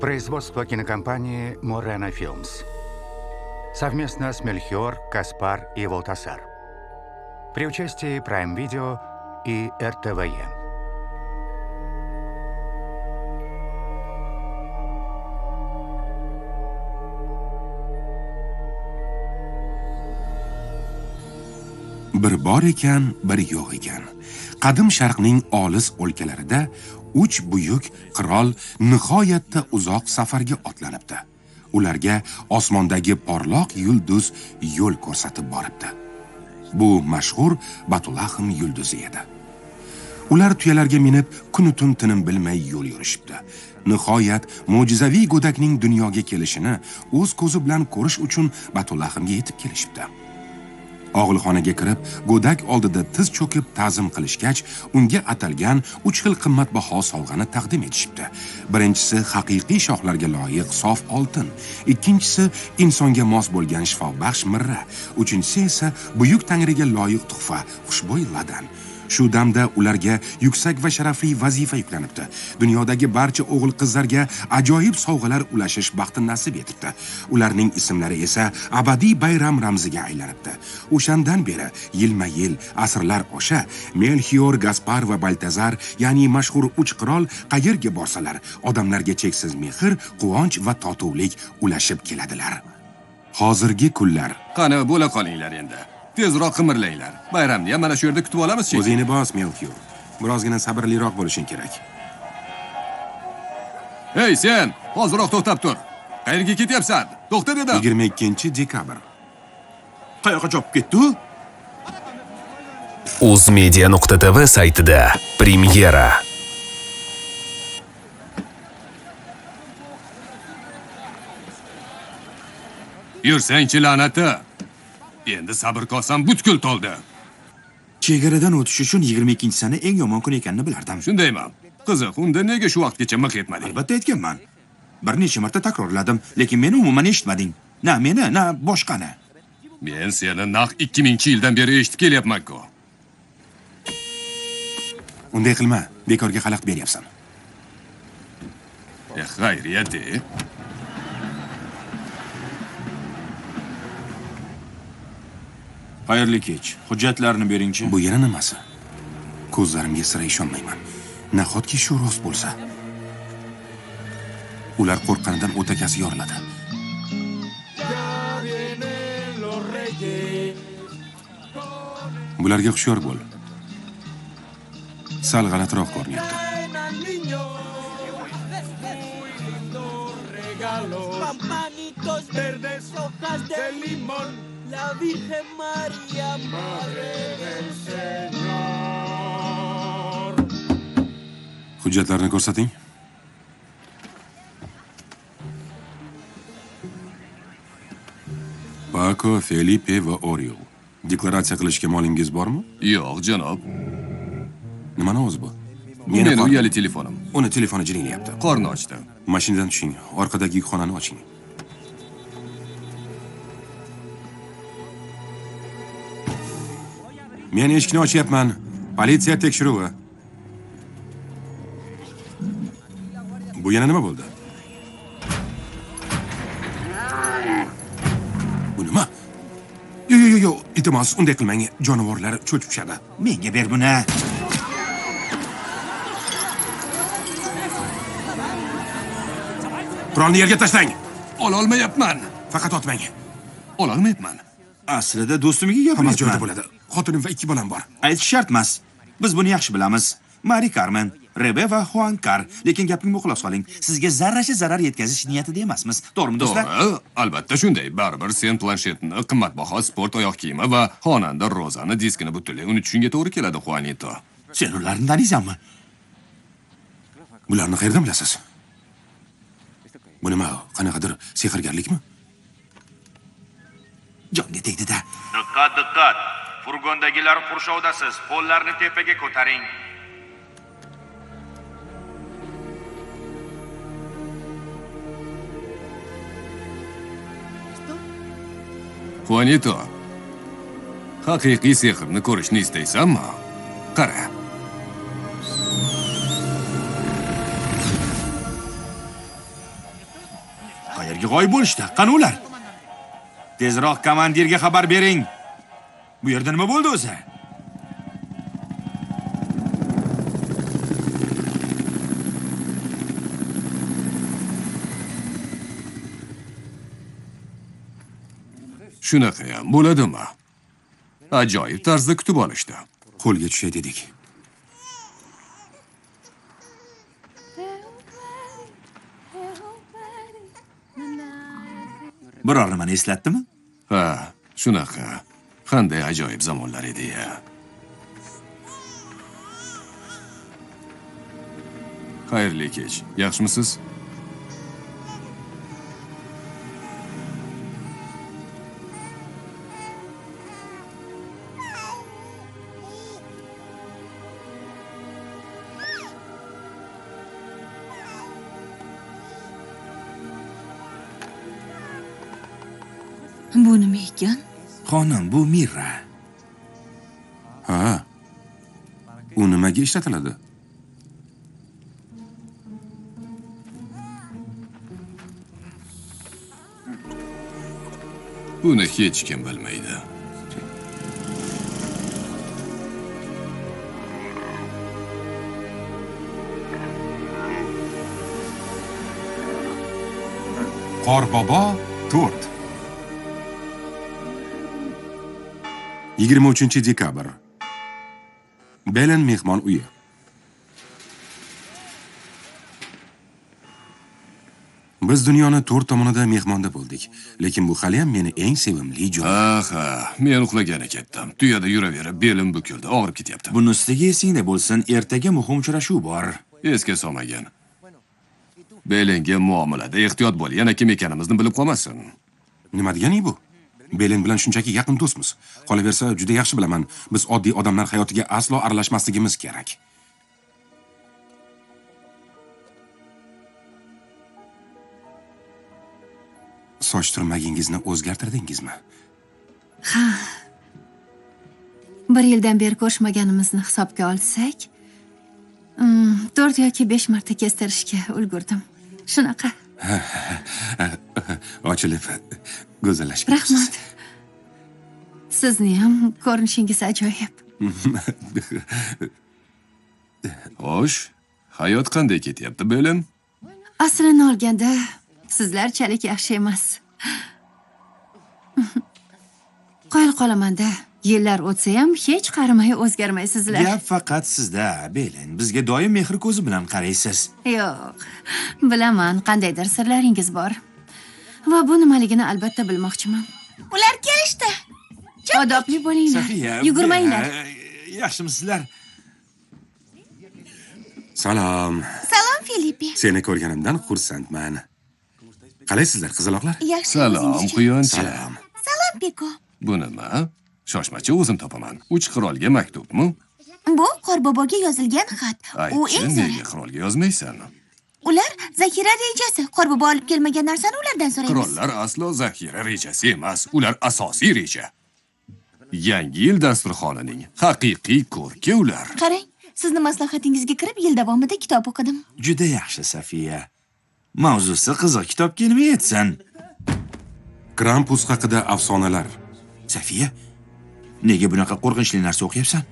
Производство кинокомпании Morena Films. Совместно с Мельхиор, Каспар и Волтасар. При участии Prime Video и РТВЕ. Bir bor ekan, bir yo'q ekan. Qadim Sharqning olis o'lkalarida 3 buyuk qirol nihoyatda uzoq safarga otlanibdi. Ularga osmondagi porloq yulduz yo'l ko'rsatib boribdi. Bu mashhur Batulaxm yulduzi edi. Ular tuyalarga minib, kun-tun tinim bilmay yo'l yurishibdi. Nihoyat mo'jizaviy go'dakning dunyoga kelishini o'z ko'zi bilan ko'rish uchun Batulaxmga yetib kelishibdi. Og'ilxonaga kirib, go'dak oldida tiz cho'kib ta'zim qilishgach, unga atalgan 3 xil qimmatbaho sovg'ani taqdim etishibdi. Birinchisi haqiqiy shohlarga loyiq sof oltin, ikkinchisi insonga mos bo'lgan shifobaxsh mirra, uchinchisi esa buyuk tangriga loyiq tuhfa, xushbo'y ladan. Shu damda ularga yuksak va sharafli vazifa yuklanibdi. Dunyodagi barcha o'g'il-qizlarga ajoyib sovg'alar ulashish baxti nasib etibdi. Ularning ismlari esa abadiy bayram ramziga aylanibdi. O'shandan beri yilma-yil, asrlar osha Melchior, Gaspar va Baltazar, ya'ni mashhur 3 qirol qayerga borsalar, odamlarga cheksiz mehr, quvonch va totuvlik ulashib keladilar. Hozirgi kunlar. Qani bo'la qolinglar endi. Tezroq qimirlanglar. Bayramni ham mana shu yerda kutib olamiz-chi. O'zingni bos, Melchior. Birozgina sabrliroq bo'lishing kerak. Hey sen, hozirroq to'xtab tur. Qayerga ketyapsan? To'xta dedim. 22-dekabr. Qayoqqa chopib ketdi? Uzmedia.tv saytida premyera. Yursang-chi la'nati. Endi sabr qolsam butkul to'ldi. Chegaradan o'tish uchun 22-sana eng yomon kun ekanini bilardim. Shundaymi? Qiziq, unda nega shu vaqtgacha miq etmading? Albatta aytganman. Bir necha marta takrorladim, lekin meni umuman eshitmading. Na meni, na boshqani. Men seni naq 2000-yildan beri eshitib kelyapman-ku. Unday qilma, bekorga xalaqit beryapsan. Xayriyat-e. Xayrli kech. Hujjatlarni bering-chi. Bu yana nimasi? Ko'zlarimga sira ishonmayman. Nahotki shu rost bo'lsa? Ular qo'rqqanidan o'takasi yoriladi. Bularga hushyor bo'l. Sal g'alatiroq ko'rinyapti. Pampanitos verdes, hojas de limón, la Virgen María, Madre del Señor. Hujjatlarni ko'rsating. Paco, Felipe va Oriol. Deklaratsiya qilishga molingiz bormi? Yo'q, janob. Nimani o'zi bu? Bu meni uyali telefonim. Uni telefoni jiringlayapti. Qorni ochdi. Mashinadan tushing, orqadagi yukxonani oching. Men eshikni ochyapman. Politsiya tekshiruvi. Bu yana nima bo'ldi? Bu nima? Yo, iltimos, unday qilmang. Jonivorlar cho'chib tushadi. Menga ber buni. Qurolni yerga tashlang. Ololmayapman. Faqat otmang. Ololmayapman. Aslida do'stimga Hammasi joyida gapiryapman. bo'ladi. Xotinim va 2 bolam bor. Aytish shart emas. Biz buni yaxshi bilamiz. Mari Carmen, Rebe va Juan Car. Lekin gapimga quloq soling. Sizga zarracha zarar yetkazish niyatida emasmiz. To'g'rimi do'stlar? To'g'ri, albatta shunday. Baribir sen planshetni, qimmatbaho sport oyoq kiyimi va xonanda Rozani diskini butunlay unutishingga to'g'ri keladi, Juanito. Sen ularni taniysanmi? Bularni qayerdan bilasiz? Bu nima? Qanaqadir sehrgarlikmi? Jonga tegdi-da. Diqqat, diqqat. Furgondagilar qurshovdasiz. Qo'llarni tepaga ko'taring. Juanito. Haqiqiy sehrni ko'rishni istaysanmi? Qara. nega g'oyib bo'lishdi? Qani ular? Tezroq komandirga xabar bering. Bu yerda nima bo'ldi o'zi? Shunaqa ham bo'ladimi? Ajoyib tarzda kutib olishdi. Qo'lga tushay dedik. Biror nimani eslatdimi? Ha, shunaqa. Qanday ajoyib zamonlar edi-ya. Xayrli kech. Yaxshimisiz? Bu nima ekan? Xonim, bu Mira. Ha. U nimaga ishlatiladi? Buni hech kim bilmaydi. Qorbobo 4. 23-dekabr. Belen mehmon uyi. Biz dunyoni 4 tomonida mehmonda bo'ldik, lekin bu hali ham meni eng sevimli joy. Aha, men uxlagani ketdim. Tuyada yuraverib belim bukildi, og'rib ketyapti. Buni ustiga esingda bo'lsin, ertaga muhim uchrashuv bor. Esga solmagan. Belenga muomalada ehtiyot bo'l, yana kim ekanimizni bilib qolmasin. Nima deganing bu? Belen bilan shunchaki yaqin do'stmiz. Qolaversa, juda yaxshi bilaman, biz oddiy odamlar hayotiga aslo aralashmasligimiz kerak. Soch turmagingizni o'zgartirdingizmi? Ha. 1 yildan beri ko'rishmaganimizni hisobga olsak, 4 yoki 5 marta kestirishga ulgurdim. Shunaqa. Ochilib, go'zallashib Rahmat. Sizni ham ko'rinishingiz ajoyib. Xo'sh, hayot qanday ketyapti, Belen? Aslini olganda, sizlarchalik yaxshi emas. Qoyil qolaman-da. Yillar o'tsa ham hech qarimay o'zgarmaysizlar. Gap faqat sizda, Belen. Bizga doim mehr ko'zi bilan qaraysiz. Yo'q. Bilaman, qandaydir sirlaringiz bor. Va bu nimaligini albatta bilmoqchiman. Ular kelishdi. Odobli bo'linglar. Safiya, Yugurmanglar. Yaxshimisizlar? Salom. Salom, Filipi. Seni ko'rganimdan xursandman. Qalaysizlar, qizaloqlar? Yaxshi. Salom, quyoncha. Salom. Salom, Piko. Bu nima? Shoshmachi, o'zim topaman. 3 qirolga maktubmi? Bu Qorboboga yozilgan xat. U Aytchi, eng nega qirolga yozmaysan? Ular zaxira rejasi. Qorbobo olib kelmagan narsani ulardan so'raymiz. Qirollar aslo zaxira rejasi emas, ular asosiy reja. Yangi yil dasturxonining haqiqiy ko'rki ular. Qarang, sizni maslahatingizga kirib yil davomida kitob o'qidim. Juda yaxshi, Safiya. Mavzusi qiziq kitobga nima yetsin? Krampus haqida afsonalar. Safiya, nega bunaqa qo'rqinchli narsa o'qiyapsan?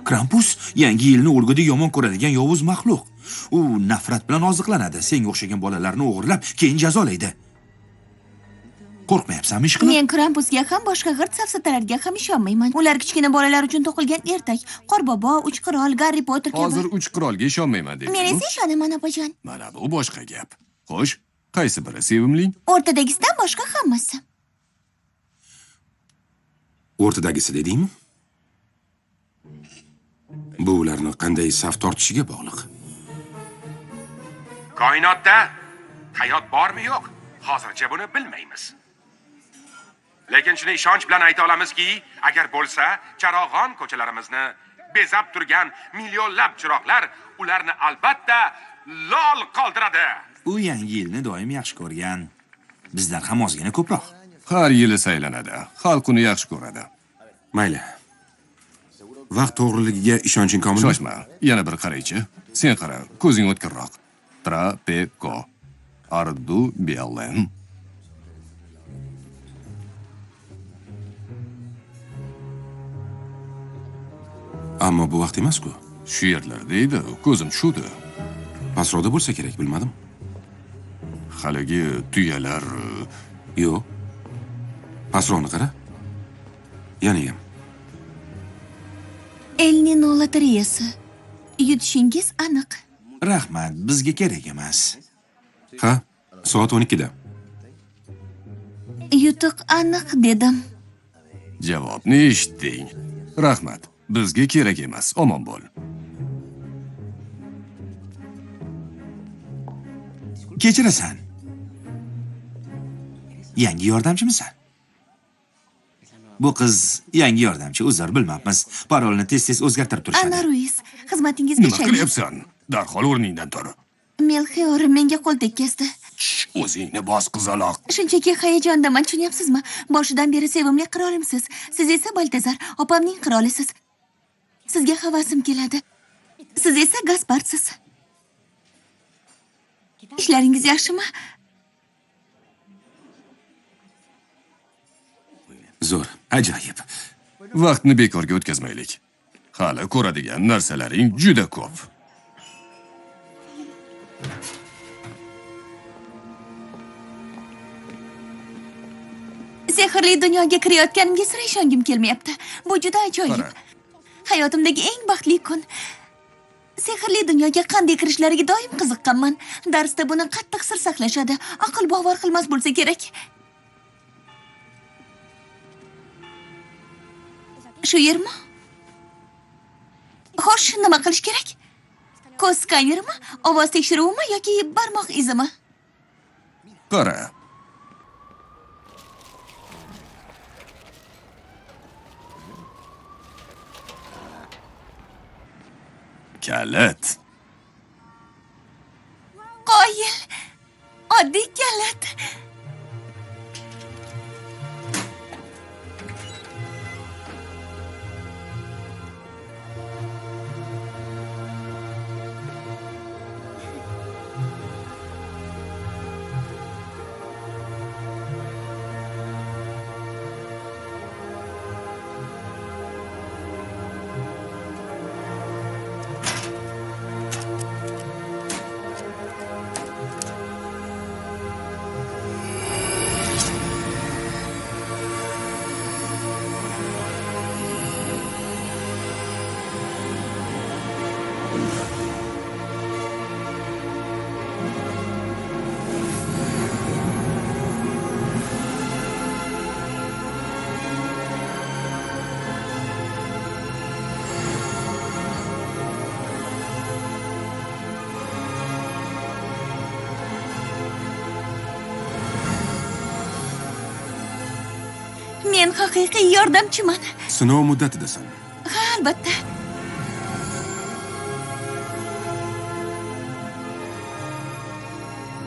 Krampus yangi yilni o'lgudek yomon ko'radigan yovuz maxluq. U nafrat bilan oziqlanadi, senga o'xshagan bolalarni o'g'irlab, keyin jazolaydi. Qo'rqmayapsanmi ish qilib? Men Krampusga ham boshqa g'irt safsatalarga ham ishonmayman. Ular kichkina bolalar uchun to'qilgan ertak, Qorbobo, 3 qirol, Garri Potter kabi. Hozir 3 qirolga ishonmayman Men deding. esa ishonaman, opajon. Mana bu boshqa gap. Xo'sh, qaysi biri sevimli? O'rtadagisidan boshqa hammasi. O'rtadagisi dedingmi? Bu ularni qanday saf tortishiga bog'liq. Koinotda hayot bormi yo'q? Hozircha buni bilmaymiz. Lekin shuni ishonch bilan ayta olamizki, agar bo'lsa, charog'on ko'chalarimizni bezab turgan millionlab chiroqlar ularni albatta lol qoldiradi. U yangi yilni doim yaxshi ko'rgan. Bizdan ham ozgina ko'proq. Har yili saylanadi. Xalq uni yaxshi ko'radi. Mayli. Vaqt to'g'riligiga ishonching komilmi? Shoshma, yana bir qaraychi. Sen qara, ko'zing o'tkirroq. Trapeko. Ardu Bellen. Ammo bu vaqt emas-ku. Shu yerlarda edi, ko'zim tushdi. Pastroqda bo'lsa kerak, bilmadim. Haligi tuyalar Yo'q. Pastroqni qara. Yana ham. Elnino lotereyasi. Yutishingiz aniq. Rahmat, bizga kerak emas. Ha, soat 12da. Yutuq aniq dedim. javobni eshitding. Rahmat. Bizga kerak emas. Omon bo'l. Kechirasan. Yangi yordamchimisan? Bu qiz yangi yordamchi, uzr bilmabmiz. Parolni tez-tez o'zgartirib Ana turishadi. Ruiz, xizmatingizga Nima shayx. qilyapsan? Darhol o'rningdan tur. Melxior menga qo'l tekkazdi. O'zingni bos qizaloq. Shunchaki hayajondaman, tushunyapsizmi? Boshidan beri sevimli qirolimsiz. Siz esa Baltazar, opamning qirolisiz. Sizga havasim keladi. Siz esa Gasparsiz. Ishlaringiz yaxshimi? Zo'r, ajoyib. Vaqtni bekorga o'tkazmaylik. Hali ko'radigan narsalaring juda ko'p. Sehrli dunyoga kirayotganimga sira ishongim kelmayapti. Bu juda ajoyib. Qara. Hayotimdagi eng baxtli kun. Sehrli dunyoga qanday kirishlariga doim qiziqqanman. Darsda buni qattiq sir saqlashadi. Aql bovar qilmas bo'lsa kerak. Shu yermi? Xo'sh, nima qilish kerak? Ko'z skanerimi, ovoz tekshiruvimi yoki barmoq izimi? Qara. Kalit. Qoyil. Oddiy kalit. Men haqiqiy yordamchiman. Sinov muddatidasan. Ha, albatta.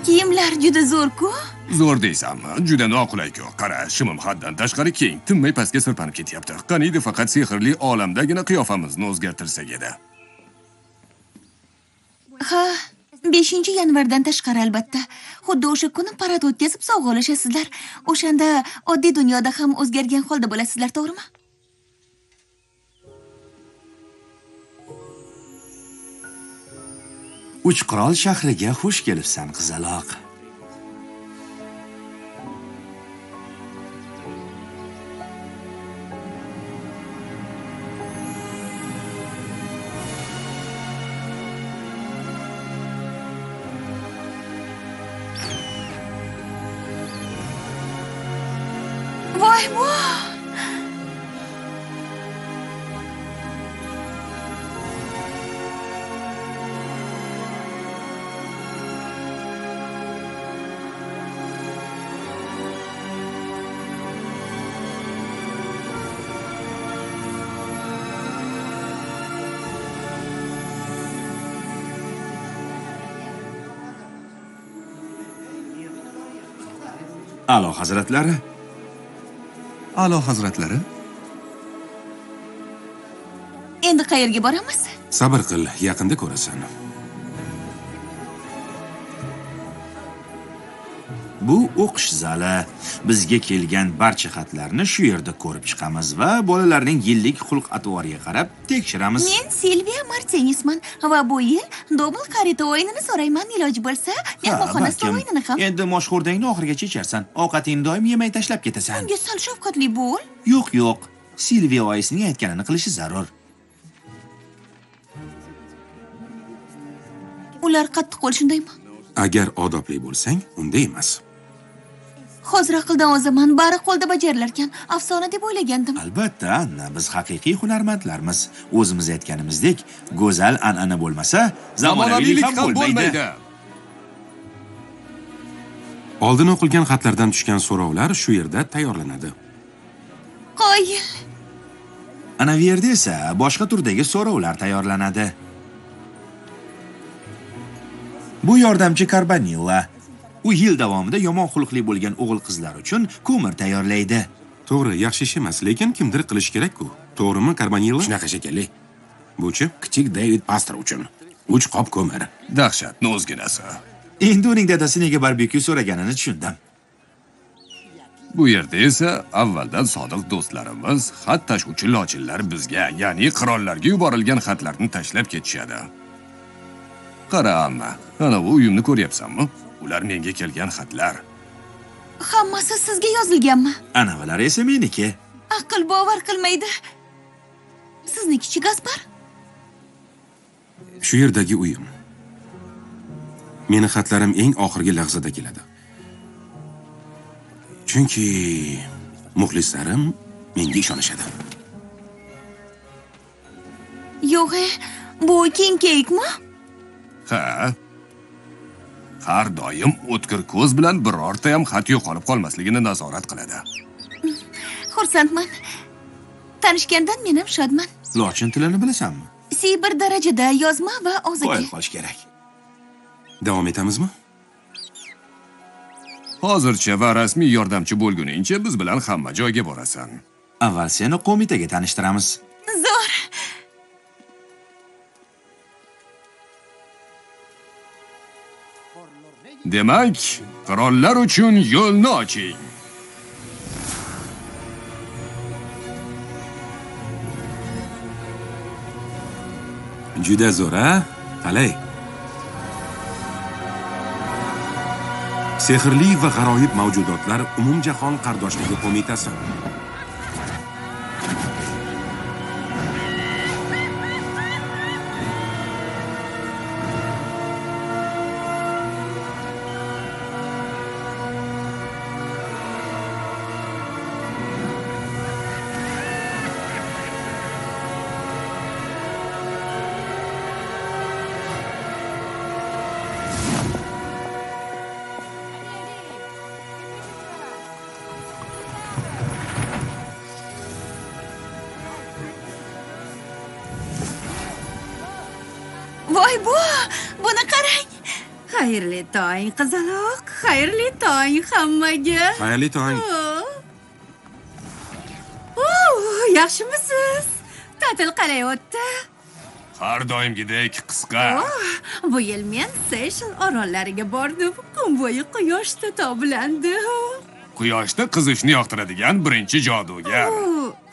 Kiyimlar juda zo'r-ku. Zo'r deysanmi? Juda noqulay-ku. Qara, shimim haddan tashqari keng, tinmay pastga sirpanib ketyapti. Qaniydi faqat sehrli olamdagina qiyofamizni o'zgartirsak edi. Ha, 5-yanvardan tashqari albatta. Xuddi o'sha kuni parad o'tkazib sovg'a olishasizlar. O'shanda oddiy dunyoda ham o'zgargan holda bo'lasizlar, to'g'rimi? Uch qirol shahriga xush kelibsan, qizaloq. Voy, voy. A'lo hazratlari, A'lo hazratlari, Endi qayerga boramiz? Sabr qil, yaqinda ko'rasan. Bu o'qish zali. Bizga kelgan barcha xatlarni shu yerda ko'rib chiqamiz va bolalarning yillik xulq-atvoriga qarab tekshiramiz. Men Silvia Martinesman va bu yil Double Karita o'yinini so'rayman. Iloji bo'lsa, mehmonxona stol o'yinini ham. Endi moshxo'rdangni oxirigacha icharsan. Ovqatingni doim yemay tashlab ketasan. Unga sal shafqatli bo'l. Yo'q. Silvia oyisining aytganini qilishi zarur. Ular qattiq qo'l shundaymi? Agar odobli bo'lsang, unda emas. Hozir aqldan ozaman, bari qo'lda bajarilarkan. Afsona deb o'ylagandim. Albatta, Anna, biz haqiqiy hunarmandlarmiz. O'zimiz aytganimizdek, go'zal an'ana bo'lmasa, zamonaviylik ham bo'lmaydi. Oldin o'qilgan xatlardan tushgan so'rovlar shu yerda tayyorlanadi. Qoyil. Ana bu yerda esa boshqa turdagi so'rovlar tayyorlanadi. Bu yordamchi Karbanilla. U yil davomida yomon xulqli bo'lgan o'g'il-qizlar uchun ko'mir tayyorlaydi. To'g'ri, yaxshi ish emas, lekin kimdir qilish kerak-ku. To'g'rimi, Karbanilla? Shunaqa shekilli. Buchi? Kichik David Pastor uchun 3 qop ko'mir. Dahshatni o'zginasi. Endi uning dadasi nega barbekyu so'raganini tushundim. Bu yerda esa avvaldan sodiq do'stlarimiz, xat tashuvchi lochinlar bizga, ya'ni qirollarga yuborilgan xatlarni tashlab ketishadi. Qara, Anna, ana bu uyimni ko'ryapsanmi? Ular menga kelgan xatlar. Hammasi sizga yozilganmi? Anavilar esa meniki. Aql bovar qilmaydi. Sizniki-chi, Gaspar? Shu yerdagi uyim. Meni xatlarim eng oxirgi lahzada keladi. Chunki muxlislarim menga ishonishadi. Yo'q, bu Kincaidmi? Ha. Har doim o'tkir ko'z bilan birorta ham xat yo'qolib qolmasligini nazorat qiladi. Xursandman. Tanishgandan men ham shodman. Lochin tilini bilasanmi? Bir darajada yozma va og'zaki. Qo'yib qolish kerak. Davom etamizmi? Hozircha va rasmiy yordamchi bo'lguningcha biz bilan hamma joyga borasan. Avval seni qo'mitaga tanishtiramiz. Zo'r. Demak, qirollar uchun yo'lni oching. Juda zo'r, a? Qalay? Sehrli va g'aroyib mavjudotlar umumjahon qardoshligi qo'mitasi. Voy bu, buni qarang. Xayrli tong, qizaloq. Xayrli tong hammaga. Xayrli tong. Yaxshimisiz? Ta'til qalay o'tdi? Har doimgidek qisqa. Bu yil men Seychell orollariga bordim. Kun bo'yi quyoshda toblandim. Quyoshda qizishni yoqtiradigan birinchi jodugar.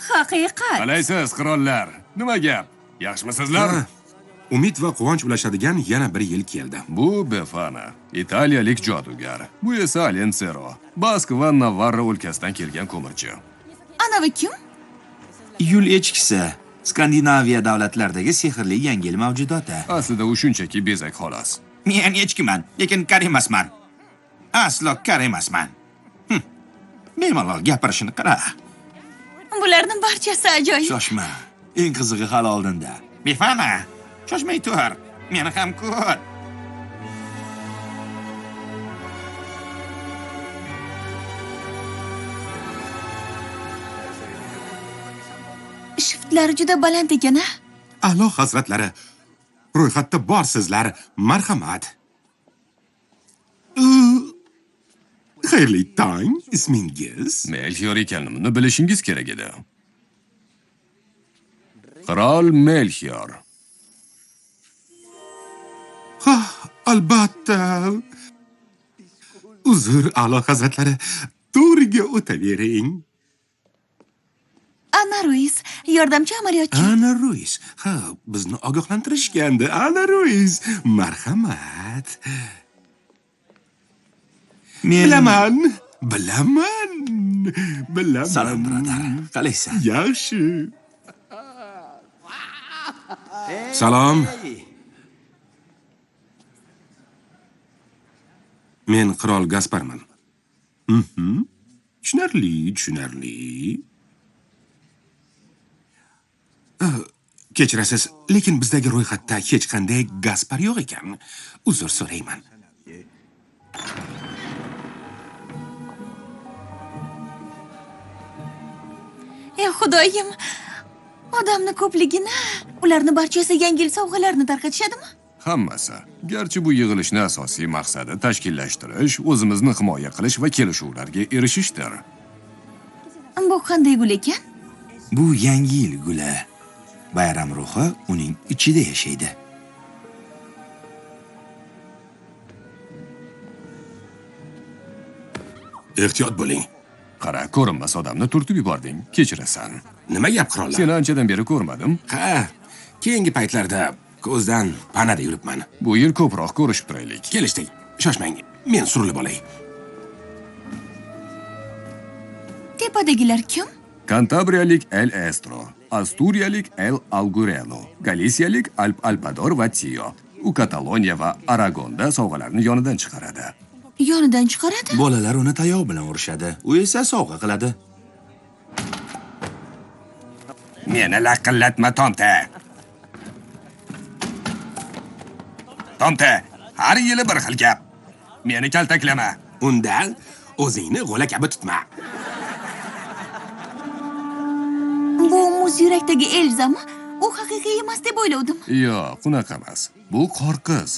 Haqiqat. Qalaysiz, qirollar? Nima gap? Yaxshimisizlar? Umid va quvonch ulashadigan yana bir yil keldi. Bu Befana, italiyalik jodugar. Bu esa Alensero, Bask va Navarra o'lkasidan kelgan ko'mirchi. Anavi kim? Yul echkisi. Skandinaviya davlatlaridagi sehrli yangi yil mavjudoti. Aslida u shunchaki bezak xolos. Men echkiman, lekin kar emasman. Aslo kar emasman. Bemalol gapirishini qara. Bularning barchasi ajoyib. Shoshma. Eng qizig'i hali oldinda. Befana, shoshmay tur. Meni ham ko'r. Shiftlari juda baland ekan-a? A'lo hazratlari, ro'yxatda borsizlar. Marhamat. Xayrli tong, ismingiz? Melchior ekanimni bilishingiz kerak edi. Qirol Melchior. Ha, albatta. Uzr, a'lo hazratlari. To'g'riga o'tavering. Anna Ruiz, yordamchi amaliyotchi. Ana Ruiz. Ha, bizni ogohlantirishgandi. Ana Ruiz. Marhamat. Bilaman. Salom, birodar. Qalaysan? Yaxshi. Salom. Men qirol Gasparman. Tushunarli. Kechirasiz, lekin bizdagi ro'yxatda hech qanday Gaspar yo'q ekan. Uzr so'rayman. Ey xudoyim, odamni ko'pligini, ularni barchasi yangi yil sovg'alarini tarqatishadimi? Hammasi. Garchi bu yig'ilishning asosiy maqsadi tashkillashtirish, o'zimizni himoya qilish va kelishuvlarga erishishdir. Bu qanday gul ekan? Bu yangi yil guli. Bayram ruhi uning ichida yashaydi. Ehtiyot bo'ling. Qara, ko'rinmas odamni turtib yubording. Kechirasan. Nima gap qirollar? Seni anchadan beri ko'rmadim. Ha, keyingi paytlarda ko'zdan panada yuribman. Bu yil ko'proq ko'rishib turaylik. Kelishdik. Shoshmang. Men surilib olay. Tepadagilar kim? Kantabriyalik El Estro, Asturiyalik El Algurelo, Galisiyalik Alp Alpador va Tio. U Kataloniya va Aragonda sovg'alarni yonidan chiqaradi. Yonidan chiqaradi? Bolalar uni tayoq bilan urishadi. U esa sovg'a qiladi. Meni laqillatma, Tomta. Tomta, har yili bir xil gap. Meni kaltaklama. Undan o'zingni g'o'la kabi tutma. Bu muz yurakdagi Elzami? U haqiqiy emas deb o'ylovdim. Yo'q, unaqa emas. Bu qor qiz.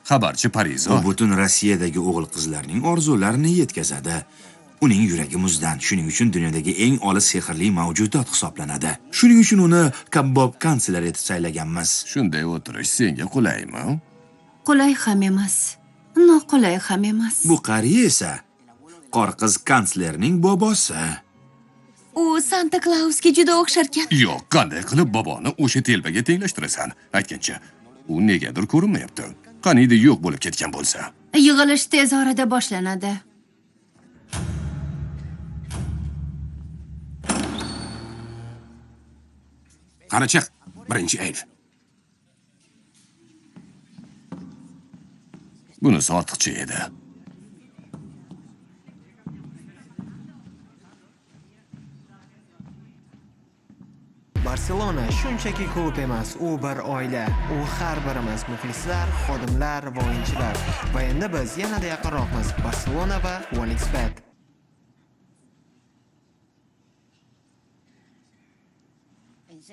Xabarchi Parizo. U butun Rossiyadagi o'g'il-qizlarning orzularini yetkazadi. Uning yuragi muzdan, shuning uchun dunyodagi eng olis sehrli mavjudot hisoblanadi. Shuning uchun uni kabbob kansler etib saylaganmiz. Shunday o'tirish senga qulaymi? Qulay ham emas, noqulay ham emas. Bu qariya esa qor qiz kanslerning bobosi. U Santa Clausga juda o'xsharkan. Yo'q, qanday qilib boboni o'sha telbaga tenglashtirasan? Aytgancha, u negadir ko'rinmayapti. Qaniydi yo'q bo'lib ketgan bo'lsa. Yig'ilish tez orada boshlanadi. Qani chiq, birinchi ayb. Bunisi ortiqcha edi. Barselona shunchaki klub emas, u bir oila. U har birimiz muxlislar, xodimlar va o'yinchilar. Va endi biz yanada yaqinroqmiz. Barselona va OneXBet.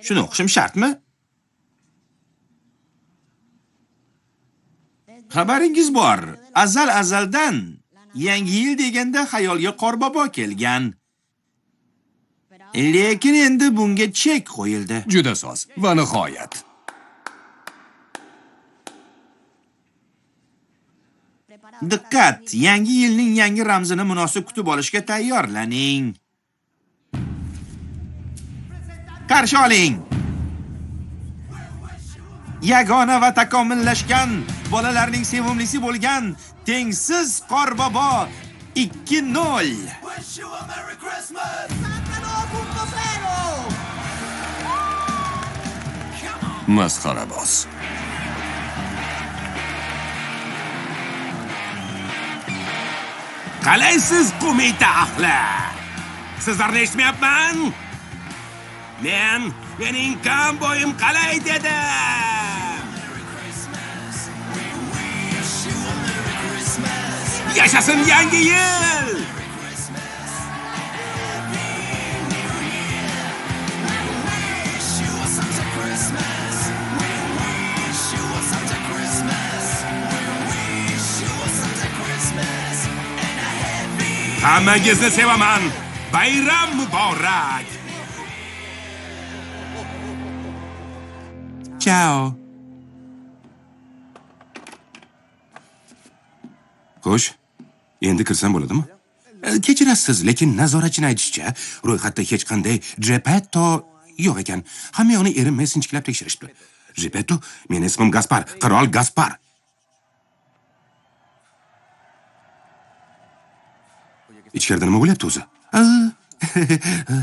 Shuni o'qishim shartmi? Xabaringiz bor. Azaldan yangi yil deganda xayolga Qorbobo kelgan. Lekin endi bunga chek qo'yildi. Juda soz va nihoyat. Diqqat, yangi yilning yangi ramzini munosib kutib olishga tayyorlaning. Qarshi oling. Yagona va takomillashgan bolalarning sevimlisi bo'lgan tengsiz Qorbobo 2-0. Masxaraboz. Qalaysiz qo'mita ahli? Sizlarni eshitmayapman? Mening kamboyim qalay dedim. Yashasın yangi yil! Hammangizni sevaman. Bayram muborak. Ciao. Xo'sh, Endi kirsam bo'ladimi? Kechirasiz, lekin nazoratchining aytishicha, ro'yxatda hech qanday Geppetto yo'q ekan. Hamma yoqni erinmay sinchiklab tekshirishdi. Geppetto, mening ismim Gaspar, qirol Gaspar. Ichkarida nima bo'lyapti o'zi?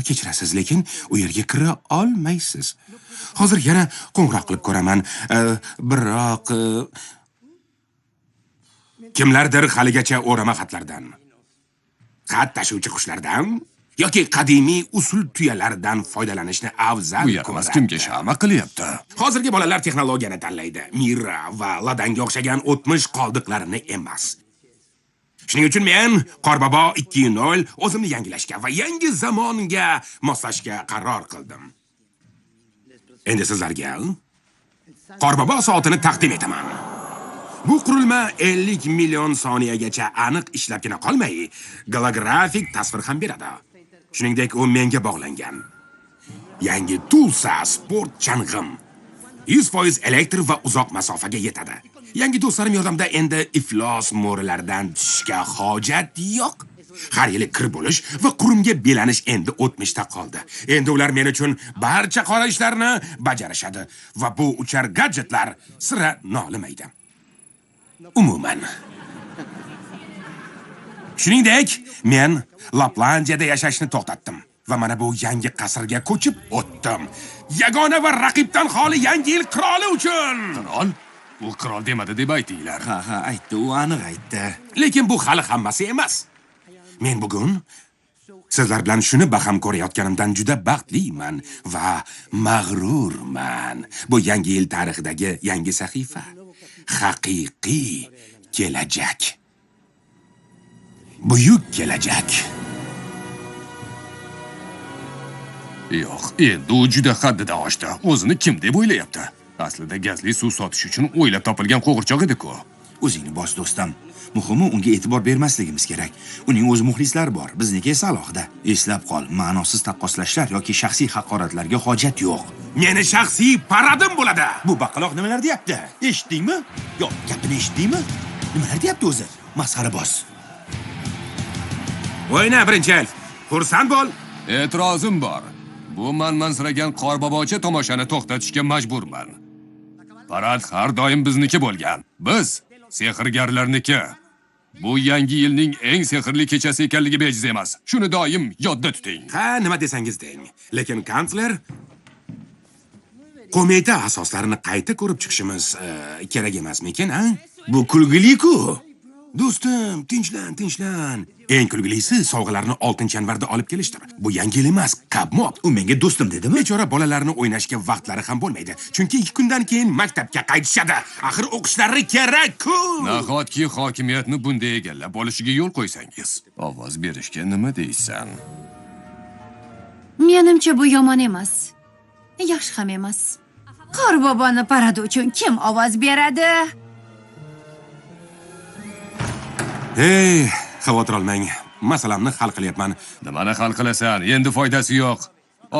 Kechirasiz, lekin u yerga kira olmaysiz. Hozir yana qo'ng'iroq qilib ko'raman. Biroq kimlardir haligacha o'rama xatlardan, xat tashuvchi qushlardan yoki qadimiy usul tuyalardan foydalanishni afzal Bu yoqmas kimga shama qilyapti? Hozirgi bolalar texnologiyani tanlaydi. Mira va Ladanga o'xshagan o'tmish qoldiqlarini emas. Shuning uchun men Qorbobo 2.0 o'zimni yangilashga va yangi zamonga moslashga qaror qildim. Endi sizlarga Qorbobo soatini taqdim etaman. Bu qurilma 50 million soniyagacha aniq ishlabgina qolmay, golografik tasvir ham beradi. Shuningdek, u menga bog'langan. Yangi Tulsa sport chang'im 100% elektr va uzoq masofaga yetadi. Yangi do'stlarim yordamida endi iflos mo'rilardan tushishga hojat yo'q. Har yili kir bo'lish va qurumga belanish endi o'tmishda qoldi. Endi ular men uchun barcha qora ishlarni bajarishadi va bu uchar gadjetlar sira nolimaydi. Umuman. Shuningdek, men Laplandiyada yashashni to'xtatdim va mana bu yangi qasrga ko'chib o'tdim. Yagona va raqibdan xoli yangi yil qiroli uchun. Qirol? U qirol demadi deb aytinglar. Ha, aytdi, u aniq aytdi. Lekin bu hali hammasi emas. Men bugun sizlar bilan shuni baham ko'rayotganimdan juda baxtliman va mag'rurman. Bu yangi yil tarixidagi yangi sahifa. Haqiqiy kelajak. Buyuk kelajak. Yo'q, endi u juda haddidan oshdi. O'zini kim deb o'ylayapti? Aslida gazli suv sotish uchun o'ylab topilgan qo'g'irchoq edi-ku. O'zingni bos do'stim. Muhimi unga e'tibor bermasligimiz kerak. Uning o'z muxlislari bor, bizniki esa alohida. Eslab qol, ma'nosiz taqqoslashlar yoki shaxsiy haqoratlarga hojat yo'q. Meni shaxsiy paradim bo'ladi. Bu baqaloq nimalar deyapti? Eshitdingmi? Yo'q, gapini eshitdingmi? Nimalar deyapti o'zi? Masxara bos. O'yna birinchi el. Xursand bo'l. E'tirozim bor. Bu manmansiragan qorbobocha tomoshani to'xtatishga majburman. Parad har doim bizniki bo'lgan. Biz sehrgarlarniki. Bu yangi yilning eng sehrli kechasi ekanligi bejiz emas. Shuni doim yodda tuting. Ha, nima desangiz deng. Lekin kansler qo'mita asoslarini qayta ko'rib chiqishimiz kerak emasmikin, ha? Bu kulgili-ku. Do'stim, tinchlan. Eng kulgilisi sovg'alarni 6-yanvarda olib kelishdir. Bu yangi yil emas, kabmob. U menga do'stim dedimi? Bechora bolalarni o'ynashga vaqtlari ham bo'lmaydi. Chunki 2 kundan keyin maktabga qaytishadi. Axir o'qishlari kerak-ku. Nahotki hokimiyatni bunday egallab olishiga yo'l qo'ysangiz, ovoz berishga nima deysan? Menimcha bu yomon emas. Yaxshi ham emas. Qorboboni paradi uchun kim ovoz beradi? Hey, xavotir olmang. Masalamni hal qilyapman. Nimani hal qilasan? Endi foydasi yo'q.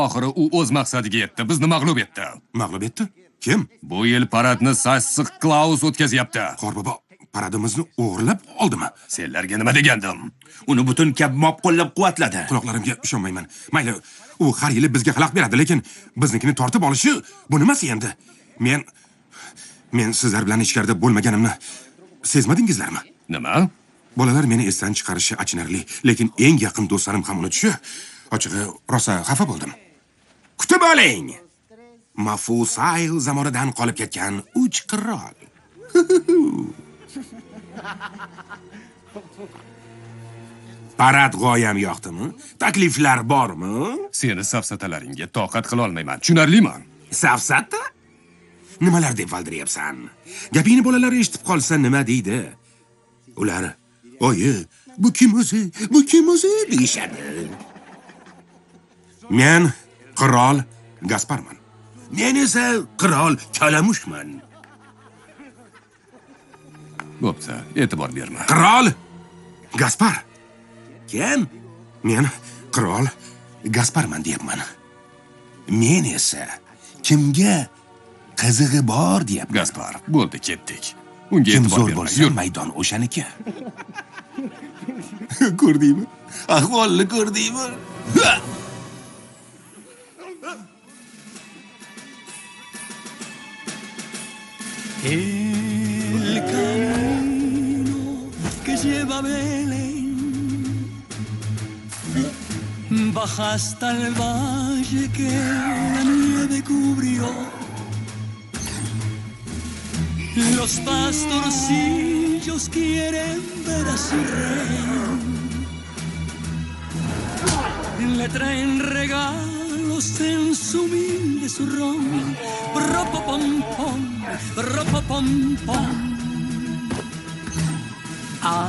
Oxiri u o'z maqsadiga yetdi. Bizni mag'lub etdi. Mag'lub etdi? Kim? Bu yil paradni Sassiq Klaus o'tkazyapti. Qorbobo paradimizni o'g'irlab oldimi? Senlarga nima degandim? Uni butun kabmob qo'llab-quvvatladi. Quloqlarimga ishonmayman. Mayli, u har yili bizga xalaq beradi, lekin biznikini tortib olishi bu nimasi endi? Men sizlar bilan ichkarida bo'lmaganimni sezmadingizlarmi? Nima? Bolalar meni esdan chiqarishi achinarli, lekin eng yaqin do'stlarim ham unutishi, ochig'i rosa xafa bo'ldim. Kutib oling. Mafusayl zamonidan qolib ketgan 3 qirol. Parad g'oyam yoqdimi? Takliflar bormi? Seni safsatalaringga toqat qila olmayman. Tushunarlimi? Safsata? Nimalar deb valdiryapsan? Gapingni bolalar eshitib qolsa nima deydi? Ular, "Oyi, bu kim o'zi?" deyishadi. Men qirol Gasparman. Men esa qirol Kalamushman. Bo'pti, e'tibor berma. Qirol Gaspar. Kim? Men qirol Gasparman deyapman. Men esa kimga qizig'i bor deyapman. Gaspar, bo'ldi, ketdik. Unga Kim e'tibor zo'r berma. bo'lsa, maydon o'shaniki. Ko'rdingmi? Ahvolni ko'rdingmi? El camino que lleva a Belén baja hasta el valle que la nieve cubrió. Los pastorcillos quieren ver a su rey. Le traen regalos en su humilde zurrón. Ropopom-pom, ropopom-pom. Ha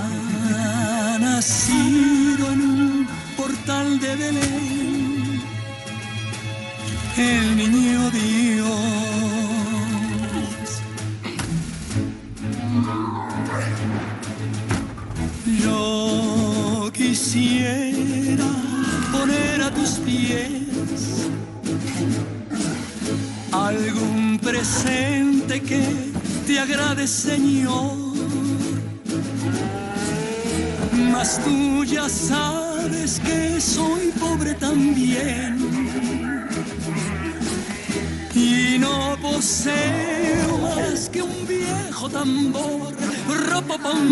nacido en un portal de Belén el niño Dios. Yo quisiera poner a tus pies algún presente que te agrade, Señor. Mas tú ya sabes que soy pobre también y no poseo más que un viejo tambor.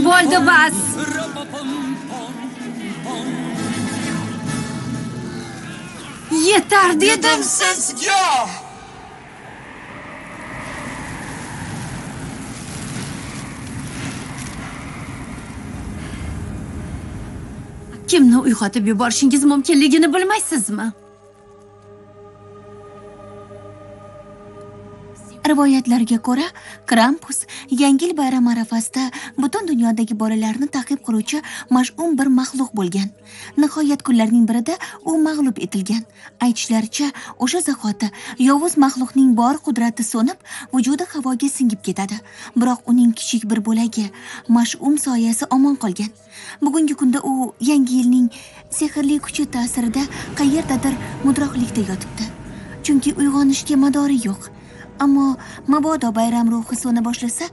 Bo'ldi bas. Yetar dedim. Sizga! Kimni uyg'otib yuborishingiz mumkinligini bilmaysizmi? Rivoyatlarga ko'ra, Krampus Yangi yil bayrami arafasida butun dunyodagi bolalarni ta'qib qiluvchi mash'um bir maxluq bo'lgan. Nihoyat kunlarning birida u mag'lub etilgan. Aytishlaricha, o'sha zahoti yovuz maxluqning bor qudrati so'nib, vujudi havoga singib ketadi. Biroq uning kichik bir bo'lagi, mash'um soyasi omon qolgan. Bugungi kunda u Yangi yilning sehrli kuchi ta'sirida qayerdadir mudroqlikda yotibdi. Chunki uyg'onishga madori yo'q. Ammo mabodo bayram ruhi so'na boshlasa,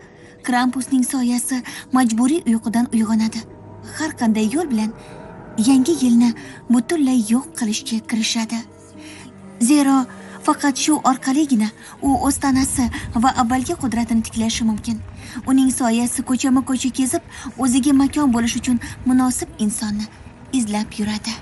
Krampusning soyasi majburiy uyqudan uyg'onadi. Har qanday yo'l bilan yangi yilni butunlay yo'q qilishga kirishadi. Zero faqat shu orqaligina u o'z tanasi va avvalgi qudratini tiklashi mumkin. Uning soyasi ko'chama-ko'cha kezib, o'ziga makon bo'lish uchun munosib insonni izlab yuradi.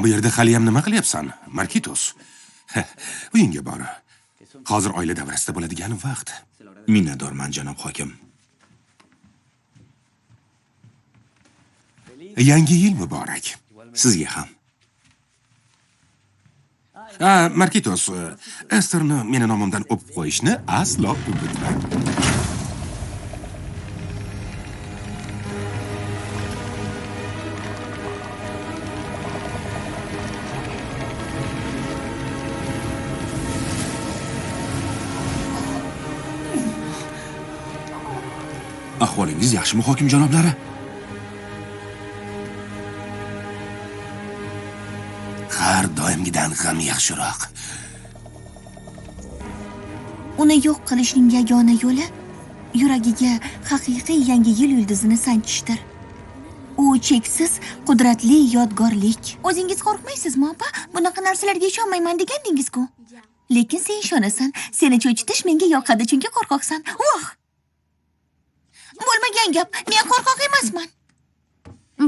Bu yerda hali ham nima qilyapsan, Markitos? Uyingga bor. Hozir oila davrasida bo'ladigan vaqt. Minnatdorman, janob hokim. Yangi yil muborak. Sizga ham. Markitos, Esterni meni nomimdan o'pib qo'yishni aslo unutma. Ahvolingiz yaxshimi, hokim janoblari? Har doimgidan ham yaxshiroq. Uni yo'q qilishning yagona yo'li yuragiga haqiqiy yangi yil yulduzini sanchishdir. U cheksiz qudratli yodgorlik. O'zingiz qo'rqmaysizmi, opa? Bunaqa narsalarga ishonmayman degandingiz-ku. Lekin sen ishonasan. Seni cho'chitish menga yoqadi, chunki qo'rqoqsan. Voh! Bo'lmagan gap. Men qo'rqoq emasman.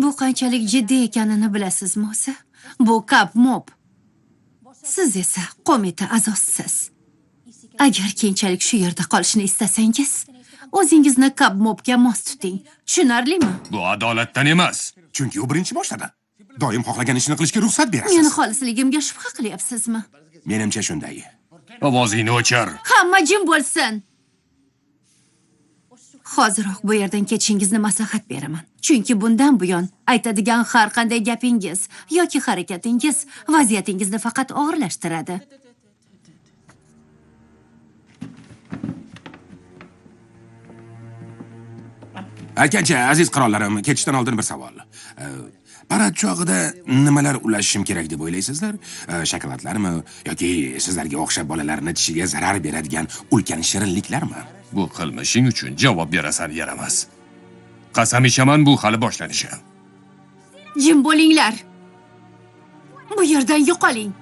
Bu qanchalik jiddiy ekanini bilasizmi o'zi? Bu Kap-Mop. Siz esa qo'mita a'zosisiz. Agar keyinchalik shu yerda qolishni istasangiz, o'zingizni Kap-Mopga mos tuting. Tushunarlimi? Bu adolatdan emas. Chunki u birinchi boshladi. Doim xohlagan ishni qilishga ruxsat berasiz. Meni xolisligimga shubha qilyapsizmi? Menimcha shunday. Ovozingni o'chir. Hamma jim bo'lsin. Hoziroq bu yerdan ketishingizni maslahat beraman. Chunki bundan buyon aytadigan har qanday gapingiz yoki harakatingiz vaziyatingizni faqat og'irlashtiradi. Aytgancha, aziz qirollarim, ketishdan oldin bir savol. Parad chog'ida nimalar ulashishim kerak deb o'ylaysizlar? Shokoladlarmi yoki sizlarga o'xshab bolalarni tishiga zarar beradigan ulkan shirinliklarmi? Bu qilmishing uchun javob berasan yaramas. Qasam ichaman, bu hali boshlanishi. Jim bo'linglar. Bu yerdan yo'qoling.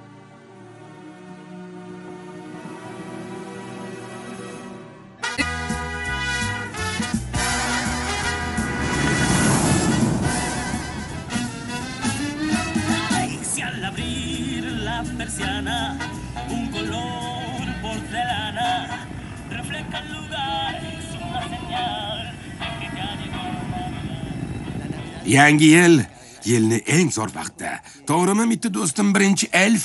Si al abrir la persiana un color porcelana refleja el lugar, es una señal que ya llegó Navidad. Yangi yilni eng zo'r vaqtda. To'g'rimi, bitta do'stim birinchi elf?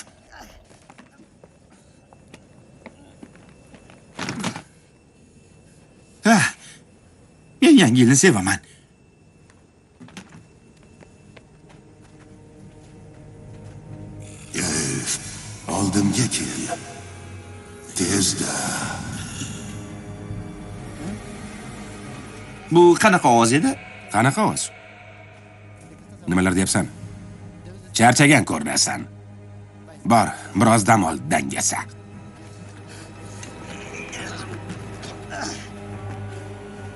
Men yangi yilni sevaman. Oldimga kel. Tezda. Bu qanaqa ovoz edi? Qanaqa ovoz? Nimalar deyapsan? Charchagan ko'rinasan. Bor, biroz dam ol, dangasa.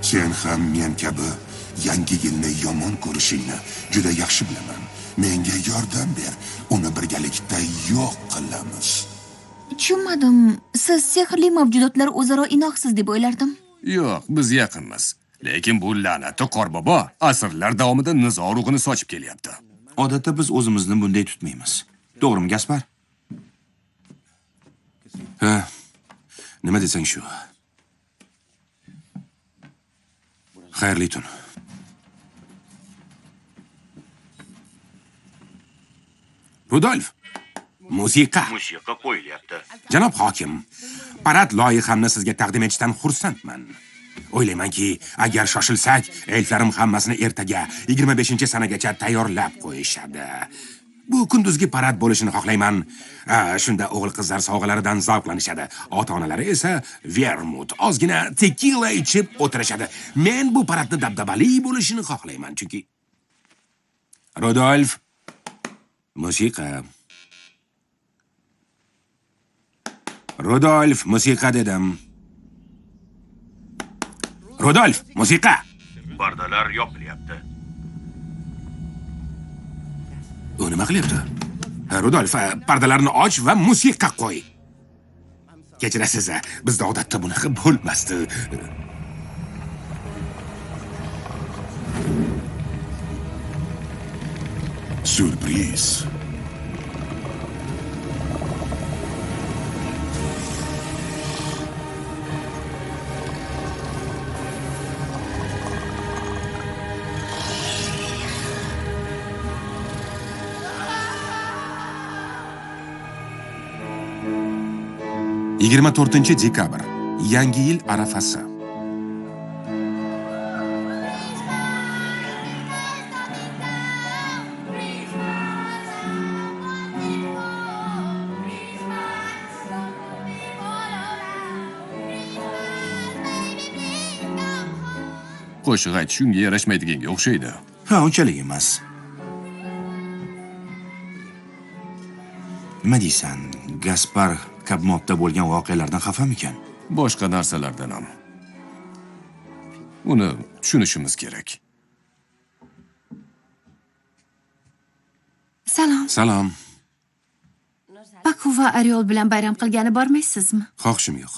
Sen ham men kabi yangi yilni yomon ko'rishingni juda yaxshi bilaman. Menga yordam ber, uni birgalikda yo'q qilamiz. Tushunmadim. Siz sehrli mavjudotlar o'zaro inoqsiz deb o'ylardim. Yo'q, biz yaqinmiz. Lekin bu la'nati qorbobo asrlar davomida nizo urug'ini sochib kelyapti. Odatda biz o'zimizni bunday tutmaymiz. To'g'rimi, Gaspar? Ha. Nima desang shu. Xayrli tun. Rudolf, musiqa qo'yilyapti. Janob hokim, parad loyihamni sizga taqdim etishdan xursandman. O'ylaymanki, agar shoshilsak, elflarim hammasini ertaga 25-sanagacha tayyorlab qo'yishadi. Bu kunduzgi parad bo'lishini xohlayman. Shunda o'g'il-qizlar sovg'alaridan zavqlanishadi. Ota-onalari esa vermut, ozgina tekila ichib o'tirishadi. Men bu paradni dabdabali bo'lishini xohlayman, chunki Rudolf, musiqa. Rudolf, musiqa dedim. Rudolf, musiqa. Pardalar yopilyapti. U nima qilyapti? Rudolf, pardalarni och va musiqa qo'y. Kechirasiz, bizda odatda bunaqa bo'lmasdi. Sürpriz. Yigirma 24-dekabr, Yangi yil arafasi. Qo'shiq aytish unga yarashmaydiganga o'xshaydi. Ha, unchalik emas. Nima deysan? Gaspar Kabmobda bo'lgan voqealardan xafamikan? Boshqa narsalardan ham. Uni tushunishimiz kerak. Salom. Salom. Baku va Ariol bilan bayram qilgani bormaysizmi? Xohishim yo'q.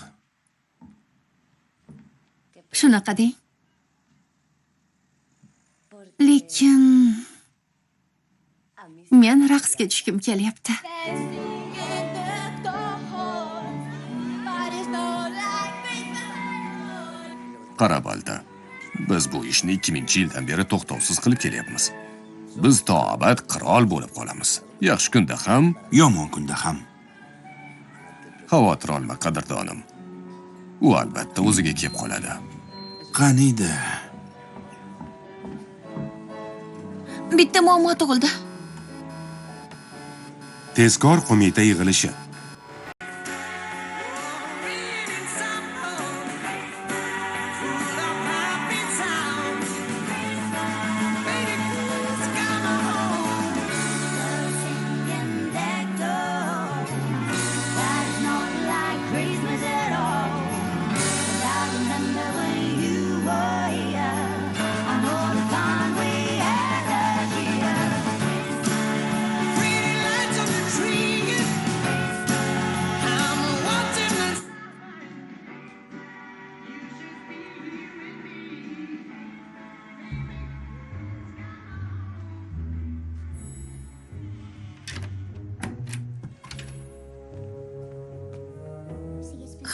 Shunaqa deng. Lekin men raqsga tushkim kelyapti. Qara balda. Biz bu ishni 2000-yildan beri to'xtovsiz qilib kelyapmiz. Biz to abad qirol bo'lib qolamiz. Yaxshi kunda ham, yomon kunda ham. Xavotir olma, qadrdonim. U albatta o'ziga kelib qoladi. Qaniydi? Bitta muammo tug'ildi. Tezkor qo'mita yig'ilishi.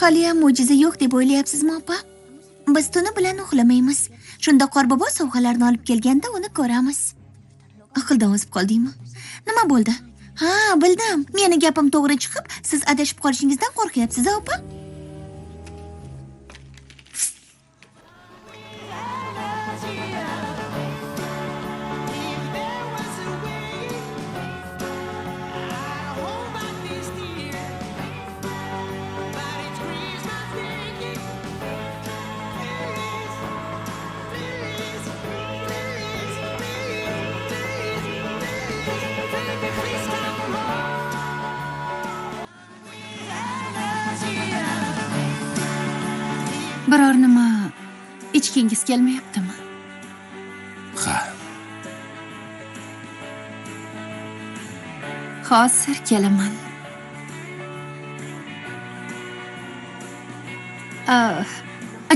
Haliyam mo'jiza yo'q deb o'ylayapsizmi, opa? Biz tuni bilan uxlamaymiz. Shunda Qorbobo sovg'alarni olib kelganda uni ko'ramiz. Aqldan o'zib qoldingmi? Nima bo'ldi? Ha, bildim. Meni gapim to'g'ri chiqib, siz adashib qolishingizdan qo'rqyapsiz, opa? Biror nima ichgingiz kelmayaptimi? Ha, Hozir kelaman.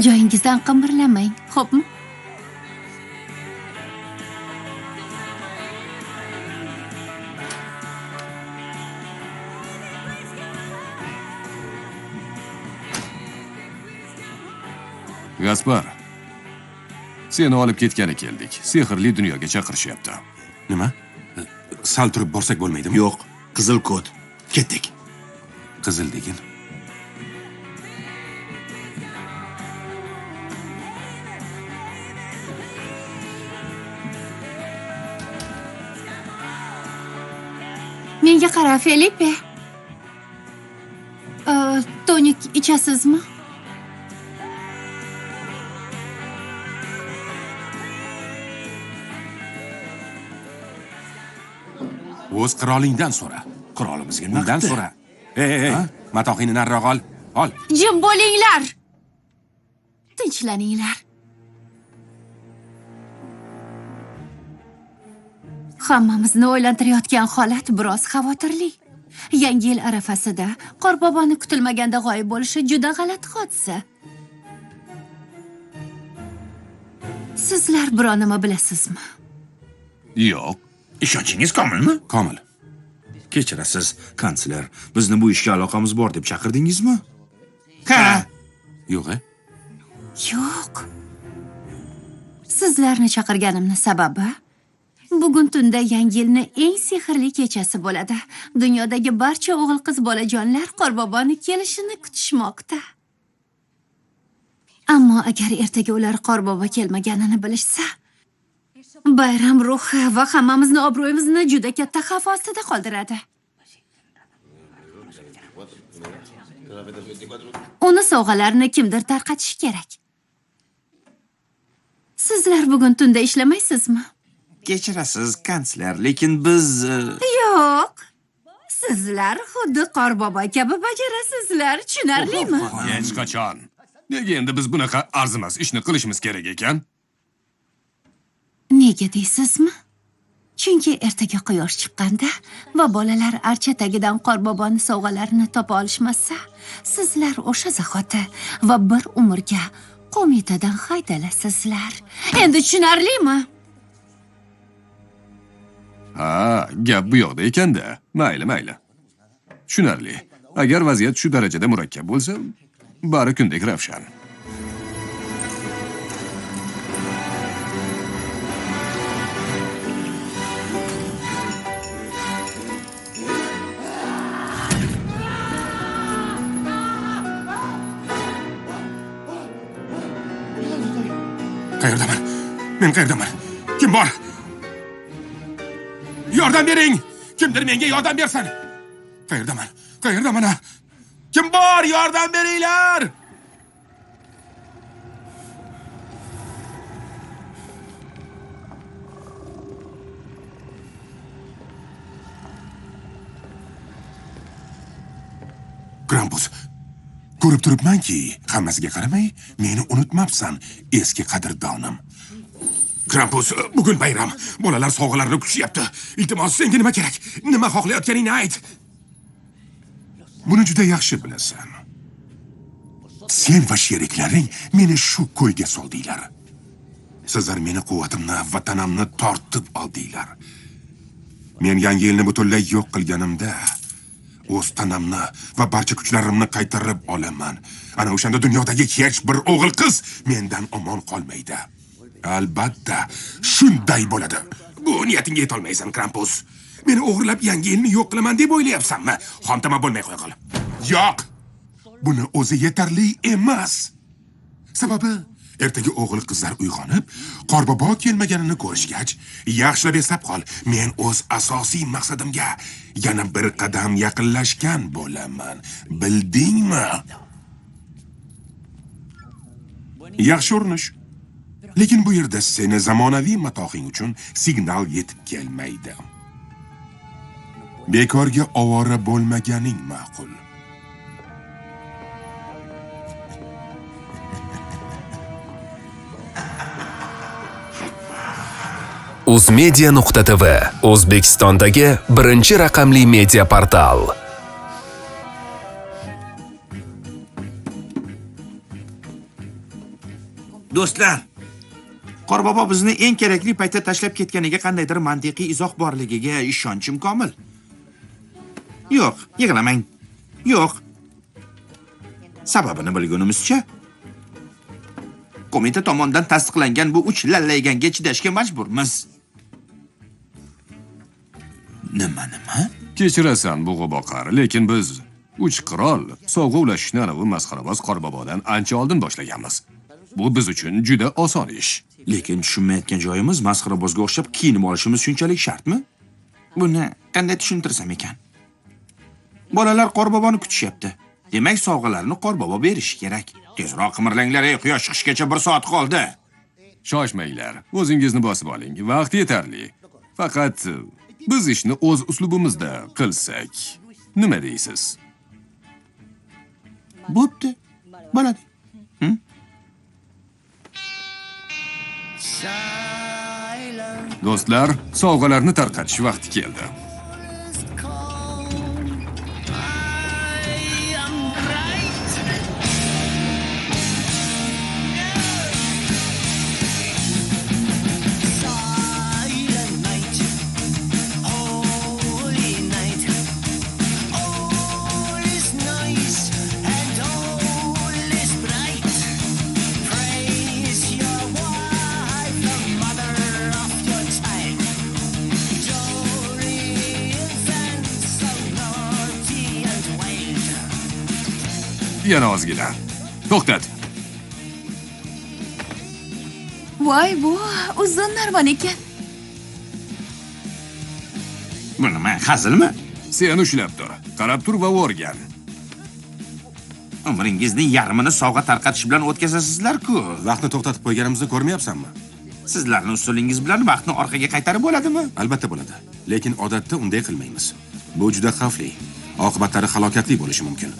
Joyingizdan qimirlamang, xo'pmi? Gaspar, seni olib ketgani keldik. Sehrli dunyoga chaqirishyapti. nima? Sal turib borsak bo'lmaydimi? Yo'q, qizil kod. Ketdik. Qizil degin. Menga qara, Felipe. Tonik ichasizmi? O'z qirolingdan so'ra. Qirolimizga nima Undan qildi? so'ra. Ey, matohingni nariroq ol. Ol. Jim bo'linglar. Tinchlaninglar. Hammamizni o'ylantirayotgan holat biroz xavotirli. Yangi yil arafasida Qorboboni kutilmaganda g'oyib bo'lishi juda g'alati hodisa. Sizlar biror nima bilasizmi? Yo'q. Ishonchingiz komilmi? Komil. Kechirasiz, kansler. Bizni bu ishga aloqamiz bor deb chaqirdingizmi? Ha. Yo'q. Yo'q. Sizlarni chaqirganimning sababi bugun tunda yangi yilni eng sehrli kechasi bo'ladi. Dunyodagi barcha o'g'il-qiz bolajonlar Qorboboni kelishini kutishmoqda. Ammo agar ertaga ular Qorbobo kelmaganini bilishsa, bayram ruhi va hammamizni obro'yimizni juda katta xavf ostida qoldiradi. Uni sovg'alarni kimdir tarqatishi kerak. Sizlar bugun tunda ishlamaysizmi? Kechirasiz, kansler, lekin biz Yo'q. Sizlar xuddi Qorbobo kabi bajarasizlar, tushunarlimi? Hech qachon. Nega endi biz bunaqa arzimas ishni qilishimiz kerak ekan? Nega deysizmi? Chunki ertaga quyosh chiqqanda va bolalar archa tagidan Qorboboni sovg'alarini topa olishmasa, sizlar o'sha zahoti va bir umrga qo'mitadan haydalasizlar. Endi tushunarlimi? Ha, gap bu yoqda ekanda. Mayli. Tushunarli. Agar vaziyat shu darajada murakkab bo'lsa, bari kundek ravshan. Qayerdaman? Men qayerdaman? Kim bor? Yordam bering! Kimdir menga yordam bersin. Qayerdaman? Qayerdaman? Kim bor? Yordam beringlar! Krampus, ko'rib turibmanki, hammasiga qaramay, meni unutmabsan, eski qadrdonim. Krampus, bugun bayram. Bolalar sovg'alarni kutishyapti. Iltimos, senga nima kerak? Nima xohlayotganingni ayt. Buni juda yaxshi bilasan. Sen va sheriklaring meni shu ko'yga soldinglar. Sizlar meni quvvatimni, vatanimni tortib oldinglar. Men yangi yilni butunlay yo'q qilganimda, o'z tanamni va barcha kuchlarimni qaytarib olaman. Ana o'shanda dunyodagi hech bir o'g'il qiz mendan omon qolmaydi. Albatta, shunday bo'ladi. Bu niyatingga yetolmaysan, Krampus. Meni o'g'irlab yangi yilni yo'q qilaman deb o'ylayapsanmi? Xomtama bo'lmay qo'ya qol. Yo'q. Buni o'zi yetarli emas. Sababi ertaga o'g'il qizlar uyg'onib, qorbobo kelmaganini ko'rishgach, yaxshilab eslab qol. Men o'z asosiy maqsadimga yana bir qadam yaqinlashgan bo'laman. Bildingmi? Yaxshi urinish. Lekin bu yerda seni zamonaviy matohing uchun signal yetib kelmaydi. Bekorga ovora bo'lmaganing ma'qul. Uzmedia.tv O'zbekistondagi birinchi raqamli media portal. Do'stlar, Qorbobo bizni eng kerakli paytda tashlab ketganiga qandaydir mantiqiy izoh borligiga ishonchim komil. Yo'q, yig'lamang. Yo'q. Sababini bilgunimizcha, qo'mita tomonidan tasdiqlangan bu 3 lallayganga chidashga majburmiz. Nima? Kechirasan bug'u-boqar, lekin biz 3 qirol sovg'a ulashishni anavi masxaraboz Qorbobodan ancha oldin boshlaganmiz. Bu biz uchun juda oson ish. Lekin tushunmayotgan joyimiz masxarabozga o'xshab kiyinib olishimiz shunchalik shartmi? Buni qanday tushuntirsam ekan? Bolalar Qorboboni kutishyapti. Demak, sovg'alarni Qorbobo berishi kerak. Tezroq qimirlanglar, quyosh chiqishgacha 1 soat qoldi. Shoshmanglar, o'zingizni bosib oling. Vaqt yetarli. Faqat biz ishni o'z uslubimizda qilsak, nima deysiz? Bo'pti. Bo'ladi. Do'stlar, sovg'alarni tarqatish vaqti keldi. Yana ozgina. To'xtat. Voy, bu uzun narvon ekan. Bu nima, hazilmi? Sen ushlab tur. Qarab tur va o'rgan. Umringizning yarmini sovg'a tarqatish bilan o'tkazasizlar-ku. Vaqtni to'xtatib qo'yganimizni ko'rmayapsanmi? Sizlarning usulingiz bilan vaqtni orqaga qaytarib bo'ladimi? Albatta bo'ladi. Lekin odatda unday qilmaymiz. Bu juda xavfli. Oqibatlari halokatli bo'lishi mumkin.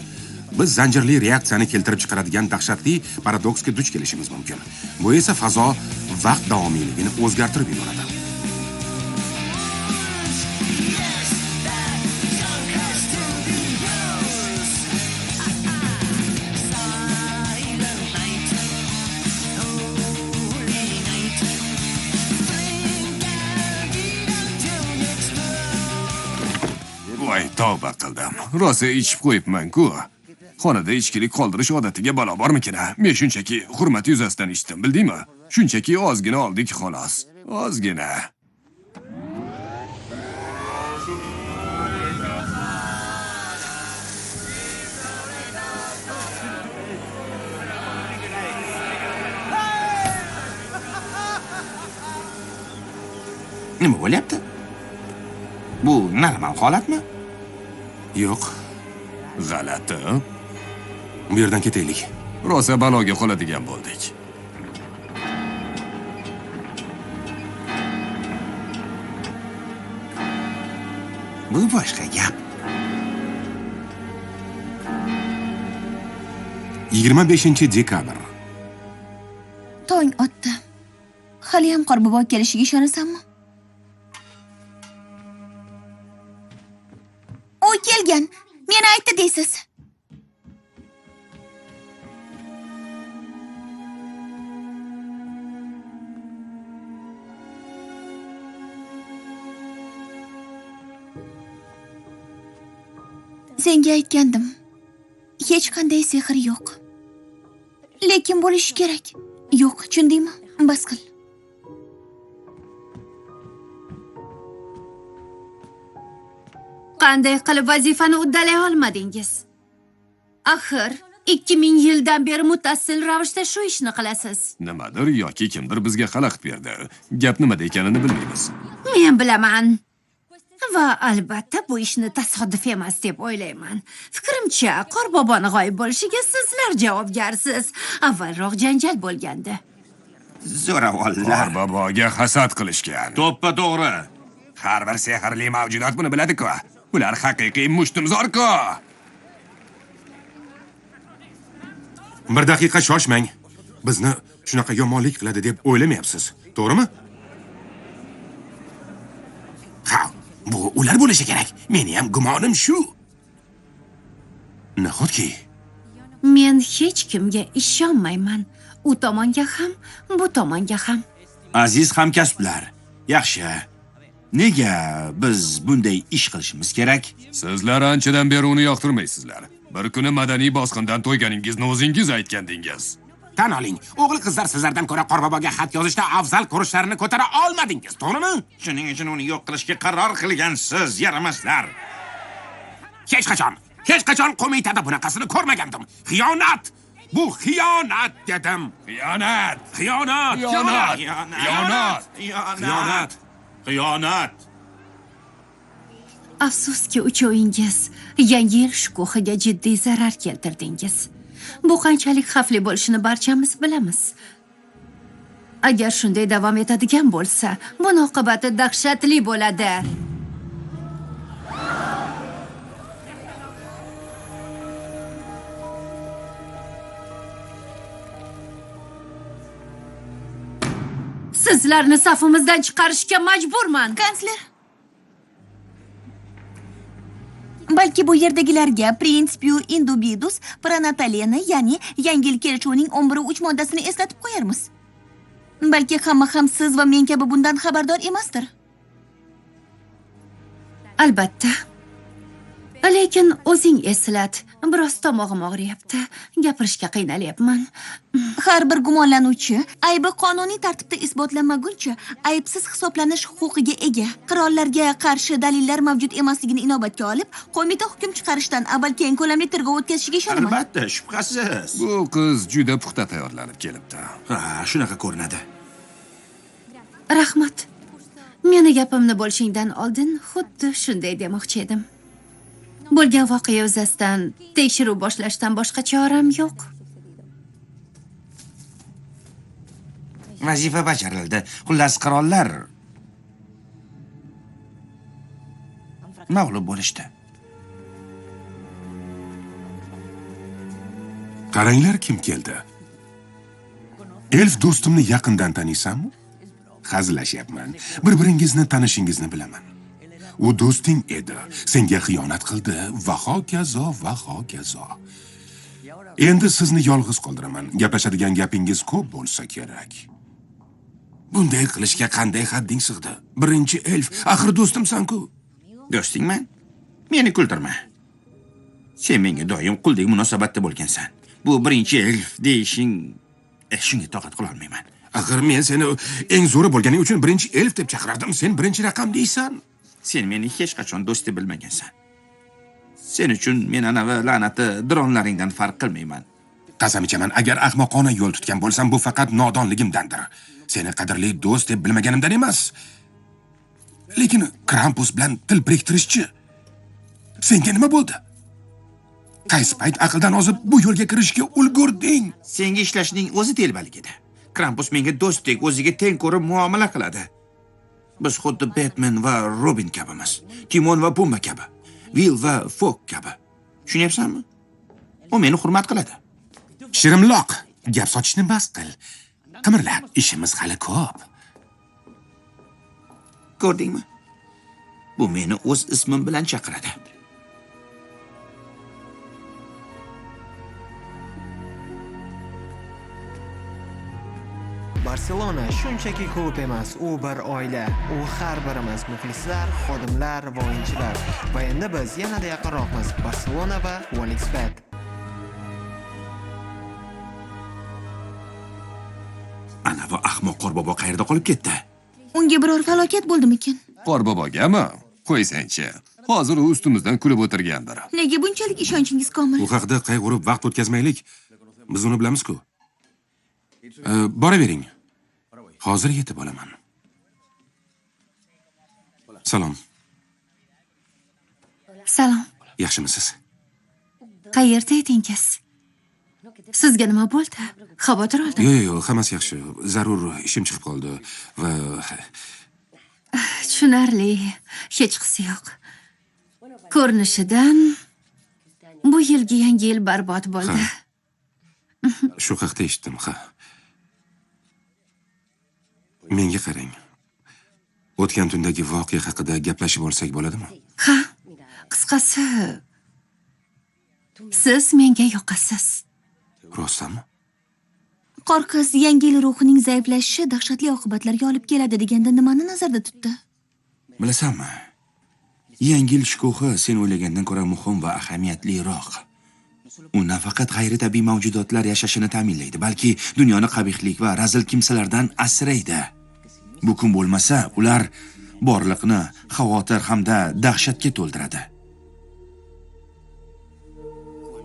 Biz zanjirli reaksiyani keltirib chiqaradigan dahshatli paradoksga duch kelishimiz mumkin. Bu esa fazo vaqt davomiyligini o'zgartirib yuboradi. Voy, tavba qildim. Rosa ichib qo'yibman-ku. Xonada ichkilik qoldirish odatiga balo bormikin? Men shunchaki hurmat yuzasidan ichdim, bildingmi? Shunchaki ozgina oldik xolos. Ozgina. Nima bo'lyapti? Bu normal holatmi? Yo'q. G'alati. Bu yerdan ketaylik. Rosa baloga qoladigan bo'ldik. Bu boshqa gap. 25-dekabr. Tong otdi. Hali ham Qorbobo kelishiga ishonasanmi? U kelgan. Meni aytdi deysiz. Senga aytgandim. Hech qanday sehr yo'q. Lekin bo'lishi kerak. Yo'q, tushundingmi? Bas qil. Qanday qilib vazifani uddalay olmadingiz? Axir 2000 yildan beri muttasil ravishda shu ishni qilasiz. Nimadir yoki kimdir bizga xalaqit berdi. Gap nimada ekanini bilmaymiz. Men bilaman. Va albatta bu ishni tasodif emas deb o'ylayman. Fikrimcha, Qorboboni g'oyib bo'lishiga sizlar javobgarsiz. Avvalroq janjal bo'lgandi. Zo'ravonlar. Qorboboga hasad qilishgan. To'ppa to'g'ri. Har bir sehrli mavjudot buni biladi-ku. Ular haqiqiy mushtumzor-ku. Bir daqiqa shoshmang. Bizni shunaqa yomonlik qiladi deb o'ylamayapsiz, to'g'rimi? Ha, bu ular bo'lishi kerak. Meni ham gumonim shu. Nahotki Men hech kimga ishonmayman. U tomonga ham, bu tomonga ham. Aziz hamkasblar, yaxshi. Nega biz bunday ish qilishimiz kerak? Sizlar anchadan beri uni yoqtirmaysizlar. Bir kuni madaniy bosqindan to'yganingizni o'zingiz aytgandingiz. tan oling, o'g'il qizlar sizlardan ko'ra Qorboboga xat yozishda afzal ko'rishlarini ko'tara olmadingiz, to'g'rimi? Shuning uchun uni yo'q qilishga qaror qilgansiz, yaramaslar. Hech qachon qo'mitada bunaqasini ko'rmagandim. Xiyonat! Bu xiyonat dedim. Xiyonat! Xiyonat! Xiyonat! Xiyonat! Xiyonat! Afsuski uchovingiz yangi yil shukuhiga jiddiy zarar keltirdingiz. Bu qanchalik xavfli bo'lishini barchamiz bilamiz. Agar shunday davom etadigan bo'lsa, buning oqibati dahshatli bo'ladi. Sizlarni safimizdan chiqarishga majburman, kansler. Balki bu yerdagilarga Principiu Indubidus Pranatalena, ya'ni yangi yil kelishuvining 11-3 moddasini eslatib qo'yarmiz. Balki hamma ham siz va men kabi bundan xabardor emasdir. Albatta. Lekin o'zing eslat. Biroz tomog'im og'riyapti. Gapirishga qiynalyapman. Har bir gumonlanuvchi aybi qonuniy tartibda isbotlanmaguncha aybsiz hisoblanish huquqiga ega. Qirollarga qarshi dalillar mavjud emasligini inobatga olib, qo'mita hukm chiqarishdan avval keng ko'lamli tergov o'tkazishiga ishonaman. Albatta, shubhasiz. Bu qiz juda puxta tayyorlanib kelibdi. Ha, shunaqa ko'rinadi. Rahmat. Meni gapimni bo'lishingdan oldin xuddi shunday demoqchi edim. Bo'lgan voqea yuzasidan tekshiruv boshlashdan boshqa choram yo'q. Vazifa bajarildi. Xullas qirollar mag'lub bo'lishdi. Qaranglar kim keldi. Elf do'stimni yaqindan taniysanmi? Hazillashyapman. Bir-biringizni tanishingizni bilaman. U do'sting edi, senga xiyonat qildi va hokazo va hokazo. Endi sizni yolg'iz qoldiraman. Gaplashadigan gapingiz ko'p bo'lsa kerak. Bunday qilishga qanday hadding sig'di? Birinchi elf, axir do'stimsan-ku. Do'stingman? Meni kuldirma. Sen menga doim quldek munosabatda bo'lgansan. Bu birinchi elf deyishing, shunga toqat qila olmayman. Axir men seni eng zo'ri bo'lganing uchun birinchi elf deb chaqirardim. Sen birinchi raqam deysan. Sen meni hech qachon do'st deb bilmagansan. Sen uchun men anavi la'nati dronlaringdan farq qilmayman. Qasam ichaman, agar ahmoqona yo'l tutgan bo'lsam, bu faqat nodonligimdandir. Seni qadrli do'st deb bilmaganimdan emas. Lekin Krampus bilan til biriktirishchi. Senga nima bo'ldi? Qaysi payt aqldan ozib bu yo'lga kirishga ulgurding? Senga ishlashning o'zi telbalik edi. Krampus menga do'stdek o'ziga teng ko'rib muomala qiladi. Biz xuddi Batman va Robin kabimiz. Timon va Pumba kabi. Will va Fog kabi. Tushunyapsanmi? U meni hurmat qiladi. Shirimloq, gap sochishni bas qil. Qimirlab, ishimiz hali ko'p. Ko'rdingmi? Bu meni o'z ismim bilan chaqiradi. Barselona shunchaki klub emas, u bir oila. U har birimiz muxlislar, xodimlar va o'yinchilar. Va endi biz yanada yaqinroqmiz. Barselona va OneXBet. Ana va ahmoq qorbobo qayerda qolib ketdi? Unga biror falokat bo'ldimikin? Qorbobogami? Qo'ysangchi. Hozir u ustimizdan kulib o'tirgandir. Nega bunchalik ishonchingiz komil? Bu haqida qayg'urib vaqt o'tkazmaylik. Biz uni bilamiz-ku. Boravering. Hozir yetib olaman. Salom. Salom. Yaxshimisiz? Qayerda edingiz? Sizga nima bo'ldi? Xavotir oldim. Yo'q, hammasi yaxshi. Zarur ishim chiqib qoldi va Tushunarli. Hech qisi yo'q. Ko'rinishidan bu yilgi yangi yil barbod bo'ldi. shu haqda eshitdim, ha. Menga qarang. O'tgan tundagi voqea haqida gaplashib olsak bo'ladimi? Ha, qisqasi siz menga yoqasiz. Rostmi? Qorqiz yangi yil ruhining zaiflashishi dahshatli oqibatlarga olib keladi deganda nimani nazarda tutdi? Bilasanmi? Yangi yil shukuhi sen o'ylagandan ko'ra muhim va ahamiyatliroq. U nafaqat g'ayritabiiy mavjudotlar yashashini ta'minlaydi, balki dunyoni qabihlik va razil kimsalardan asraydi. Bu kun bo'lmasa, ular borliqni xavotir hamda dahshatga to'ldiradi.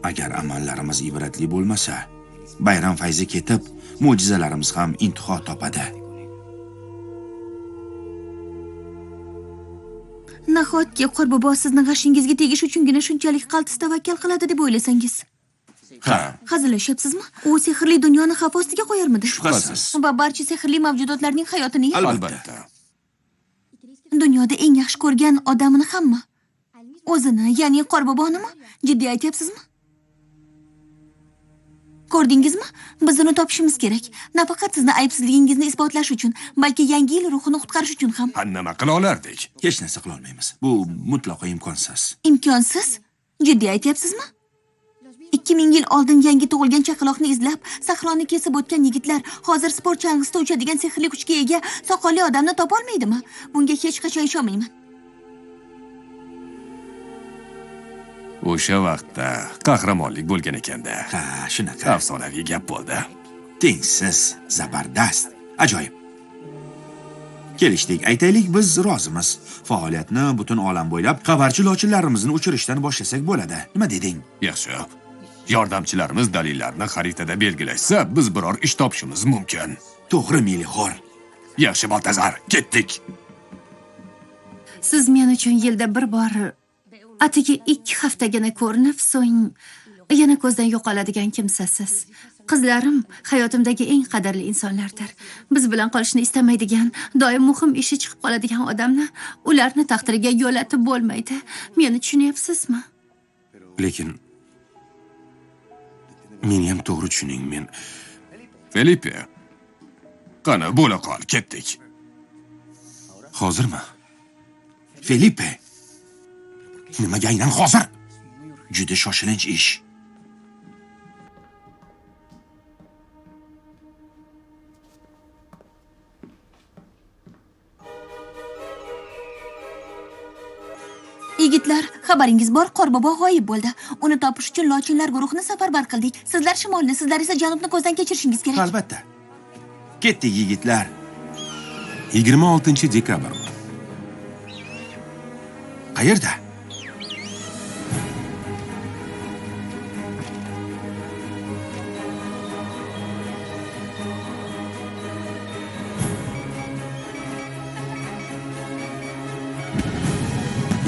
Agar amallarimiz ibratli bo'lmasa, bayram fayzi ketib, mo'jizalarimiz ham intiho topadi. Nahotki Qorbobo sizni g'ashingizga tegish uchungina shunchalik qaltis tavakkal qiladi deb o'ylasangiz? Ha. Hazillashyapsizmi? U sehrli dunyoni xavf ostiga qo'yarmidi? Shubhasiz. Va barcha sehrli mavjudotlarning hayotini Albatta. Dunyoda eng yaxshi ko'rgan odamini hamma. O'zini, ya'ni Qorbobonimi? Jiddiy aytyapsizmi? Ko'rdingizmi? Biz uni topishimiz kerak. Nafaqat sizni aybsizligingizni isbotlash uchun, balki yangi yil ruhini qutqarish uchun ham. Nima qila olardik? Hech narsa qila olmaymiz. Bu mutlaqo imkonsiz. Imkonsiz? Jiddiy aytyapsizmi? 2000 yil oldin yangi tug'ilgan chaqaloqni izlab, sahroni kesib o'tgan yigitlar hozir sport chang'isida uchadigan sehrli kuchga ega soqolli odamni topa olmaydimi? Bunga hech qachon ishonmayman. O'sha vaqtda qahramonlik bo'lgan ekanda. Ha, shunaqa. Afsonaviy gap bo'ldi. Tengsiz, zabardast, ajoyib. Kelishdik, aytaylik, biz rozimiz. Faoliyatni butun olam bo'ylab xabarchi-lochinlarimizni uchirishdan boshlasak bo'ladi. Nima deding? Yaxshi. Yordamchilarimiz dalillarni xaritada belgilashsa, biz biror ish topishimiz mumkin. To'g'ri, Melixor. Yaxshi, Baltazar, ketdik. Siz men uchun yilda bir bor atigi 2 haftagina ko'rinib, so'ng yana ko'zdan yo'qoladigan kimsasiz. Qizlarim hayotimdagi eng qadrli insonlardir. Biz bilan qolishni istamaydigan, doim muhim ishi chiqib qoladigan odamni ularni taqdiriga yo'latib bo'lmaydi. Meni tushunyapsizmi? Lekin meni ham to'g'ri tushuning, men Felipe. Qani, bo'la qol, ketdik. hozirmi? Felipe, Nimaga aynan hozir? juda shoshilinch ish. Yigitlar, xabaringiz bor, Qorbobo g'oyib bo'ldi. Uni topish uchun lochinlar guruhini safarbar qildik. Sizlar shimolni, sizlar esa janubni ko'zdan kechirishingiz kerak. Albatta. Ketdik, yigitlar. 26-dekabr. Qayerda? —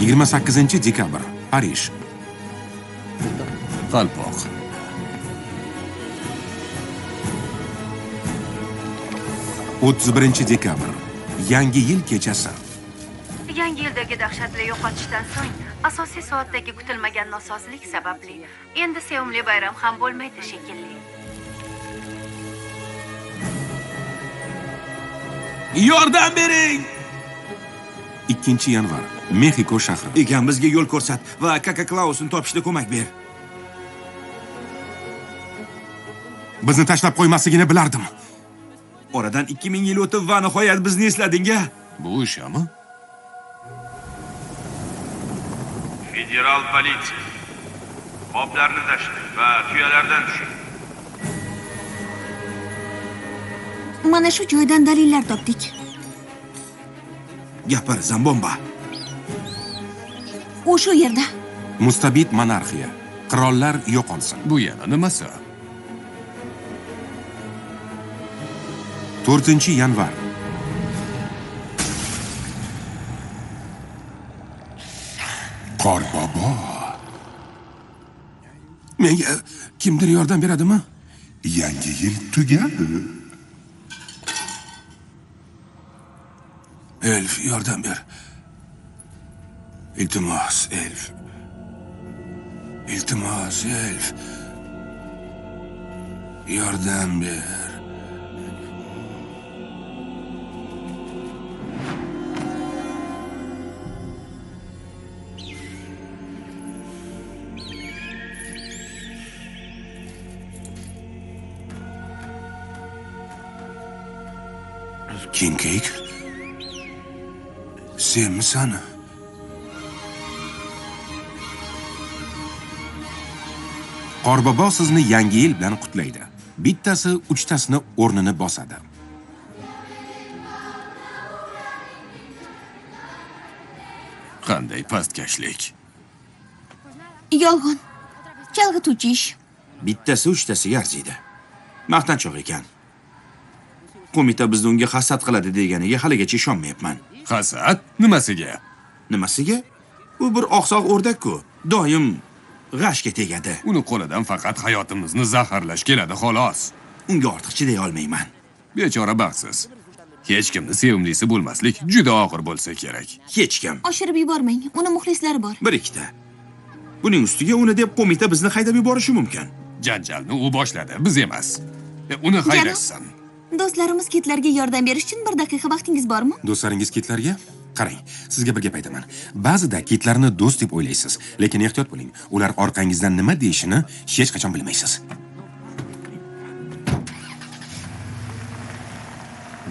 28-dekabr. Parij. Qalpoq. 31-dekabr. Yangi yil kechasi. Yangi yildagi dahshatli yo'qotishdan so'ng asosiy soatdagi kutilmagan nosozlik sababli endi sevimli bayram ham bo'lmaydi shekilli. Yordam bering! 2-yanvar. Mexiko shahri. Ekan bizga yo'l ko'rsat va Kaka Klausni topishda ko'mak ber. Bizni tashlab qo'ymasligini bilardim. Oradan 2000 yil o'tib va nihoyat bizni eslading-a? Bu o'shami? Federal politsiya. Qoplarni tashlang va tuyalardan tushing. Mana shu joydan dalillar topdik. Gapir, Zambomba. U shu yerda. Mustabid monarxiya. Qirollar yo'qolsin. Bu yana nimasi? 4-yanvar. Qorbobo. Menga kimdir yordam beradimi? Yangi yil tugadi. Elf, yordam ber. Iltimos, elf. Iltimos, elf. Yordam ber. King Cake? Senmisan? Qorbobo sizni yangi yil bilan qutlaydi. Bittasi 3tasini o'rnini bosadi. Qanday pastkashlik. Yolg'on. Chalg'ituvchi ish. Bittasi 3tasiga arziydi. Maqtanchoq ekan. Qo'mita bizni unga hasad qiladi deganiga haligacha ishonmayapman. Hasad nimasiga? Nimasiga? U bir oqsoq o'rdak-ku. Doim g'ashga tegadi. Uni qo'lidan faqat hayotimizni zaharlash keladi xolos. Unga ortiq chiday olmayman. Bechora baxtsiz. Hech kimni sevimlisi bo'lmaslik juda og'ir bo'lsa kerak. Hech kim. Oshirib yubormang. Uni muxlislari bor. Bir ikkita. Buning ustiga uni deb qo'mita bizni haydab yuborishi mumkin. Janjalni u boshladi, biz emas. Uni haydashsin. Do'stlarimiz kitlarga yordam berish uchun 1 daqiqa vaqtingiz bormi? Do'stlaringiz kitlarga? Qarang, sizga bir gap aytaman. Ba'zida kitlarni do'st deb o'ylaysiz, lekin ehtiyot bo'ling. Ular orqangizdan nima deyishini hech qachon bilmaysiz.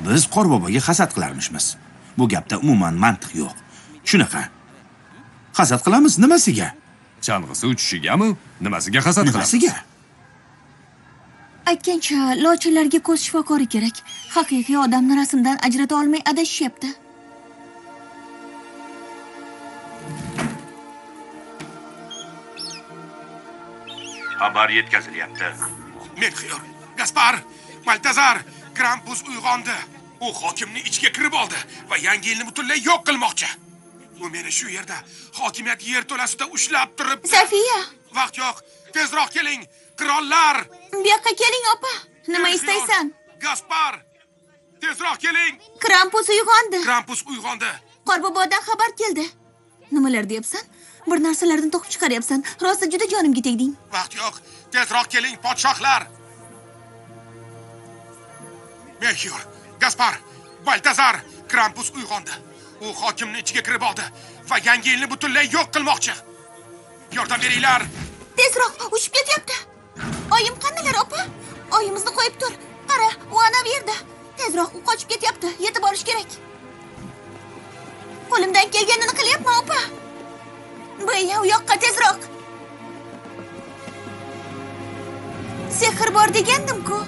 Biz Qorboboga hasad qilarmishmiz. Bu gapda umuman mantiq yo'q. Shunaqa. Hasad qilamiz nimasiga? Chang'isi uchishigami? Nimasiga hasad qilamiz? Nimasiga? Aytgancha, lochinlarga ko'z shifokori kerak. Haqiqiy odamni rasmdan ajrata olmay adashyapti. Xabar yetkazilyapti. Melchior, Gaspar, Baltazar, Krampus uyg'ondi. U hokimni ichga kirib oldi va yangi yilni butunlay yo'q qilmoqchi. U meni shu yerda hokimiyat yerto'lasida ushlab turibdi. Safiya, Vaqt yo'q. Tezroq keling, qirollar. bu yoqqa keling, opa. Nima istaysan? Gaspar, tezroq keling. Krampus uyg'ondi. Krampus uyg'ondi. Qorbobodan xabar keldi. Nimalar deyapsan? Bir narsalardan to'qib chiqaryapsan. Rosa juda jonimga tegding. Vaqt yo'q. Tezroq keling, podshohlar. Melchior, Gaspar, Baltazar, Krampus uyg'ondi. U hokimni ichiga kirib oldi va yangi yilni butunlay yo'q qilmoqchi. Yordam beringlar. Tezroq, uchib ketyapti. Oyim qandalar, opa? Oyimizni qo'yib tur. Qara, u ana bu yerda. Tezroq, u qochib ketyapti. Yetib olish kerak. Qo'limdan kelganini qilyapman, opa. Bo'ya, u yoqqa tezroq. Sehr bor degandim-ku.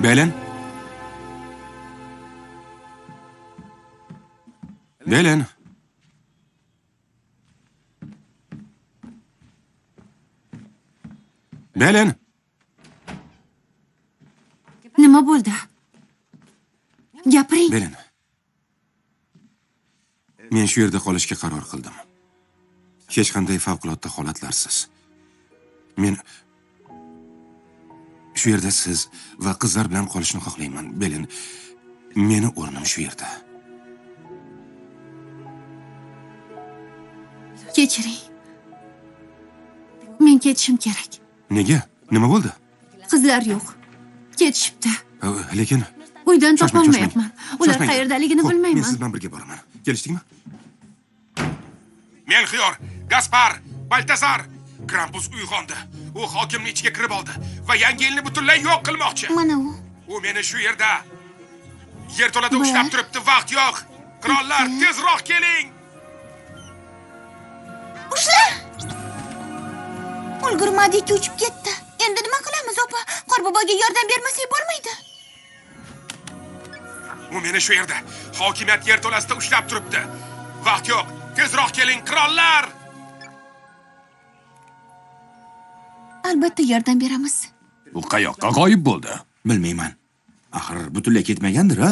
Belen. Belen. Belen. Nima bo'ldi? Gapiring. Belen. Men shu yerda qolishga qaror qildim. Hech qanday favqulodda holatlarsiz. Men shu yerda siz va qizlar bilan qolishni xohlayman. Belen, meni o'rnim shu yerda. Kechiring. Men ketishim kerak. Nega? Nima bo'ldi? Qizlar yo'q. Ketishibdi. Lekin uydan topolmayapman. Ular Shoshmang. qayerdaligini Xo'p, bilmayman. Men siz bilan birga boraman. Kelishdikmi? Melchior, Gaspar, Baltazar, Krampus uyg'ondi. U hokimning ichiga kirib oldi va yangi yilni butunlay yo'q qilmoqchi. Mana u. U meni shu yerda yerto'lada ushlab turibdi. Vaqt yo'q. Qirollar, tezroq keling. Ushla! Ulgurmadik, uchib ketdi. Endi nima qilamiz, opa? Qorboboga yordam bermasak bo'lmaydi. U meni shu yerda hokimiyat yerto'lasida ushlab turibdi. Vaqt yo'q. Tezroq keling, qirollar. Albatta yordam beramiz. U qayoqqa g'oyib bo'ldi? Bilmayman. Axir butunlay ketmagandir, a?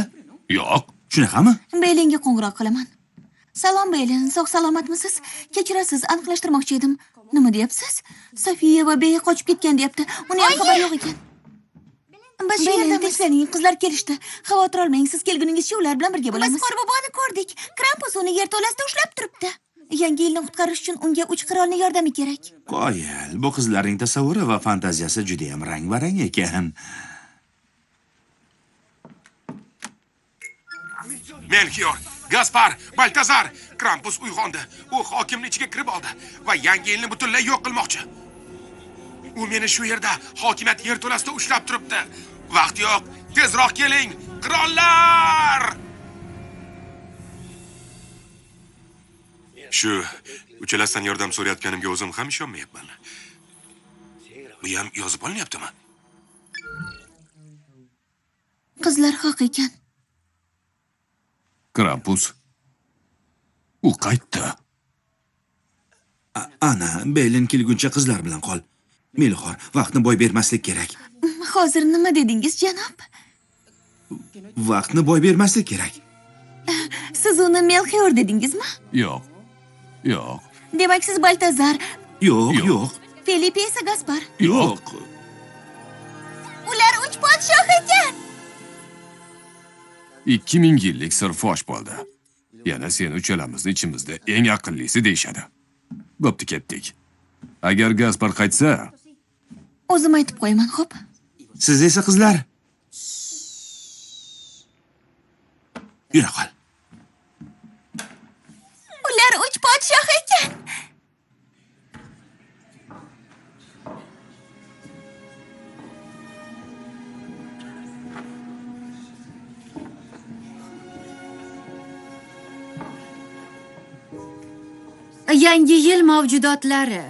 Yo'q. Shunaqami? Beylinga qo'ng'iroq qilaman. Salom Beylin, sog' salomatmisiz? Kechirasiz, aniqlashtirmoqchi edim. Nima deyapsiz? Sofiya va Bey qochib ketgan deyapti. Uning ham xabari yo'q ekan. Biz shu yerda tinchlanning, qizlar kelishdi. Xavotir olmang, siz kelguningizcha ular bilan birga bo'lamiz. Biz Qorboboni ko'rdik. Krampus uni yerto'lasida ushlab turibdi. Yangi yilni qutqarish uchun unga 3 qirolning yordami kerak. Qoyil, bu qizlarning tasavvuri va fantaziyasi juda ham rang-barang ekan. Melchior, Gaspar, Baltazar, Krampus uyg'ondi. U hokimning ichiga kirib oldi va yangi yilni butunlay yo'q qilmoqchi. U meni shu yerda hokimiyat yerto'lasida ushlab turibdi. Vaqt yo'q. Tezroq keling, qirollar! Shu uchalasidan yordam so'rayotganimga o'zim ham ishonmayapman. Bu ham yozib olinyaptimi? Qizlar haq ekan. Krampus. U qaytdi. Ana, Beylin kelguncha qizlar bilan qol. Melxor, vaqtni boy bermaslik kerak. Hozir nima dedingiz, janob? Vaqtni boy bermaslik kerak. Siz uni Melchior dedingizmi? Yo'q. Yo'q. Demak, siz Baltazar. Yo'q. Felipe esa Gaspar. Yo'q. Ular 3 podshoh ekan. 2000 yillik sir fosh bo'ldi. Yana sen uchalamizni ichimizda eng aqllisi deyshadi. Bo'pti, ketdik. Agar Gaspar qaytsa, O'zim aytib qo'yaman, xo'p? Siz esa qizlar. Yura qol. Ular 3 podshoh ekan. Yangi yil mavjudotlari.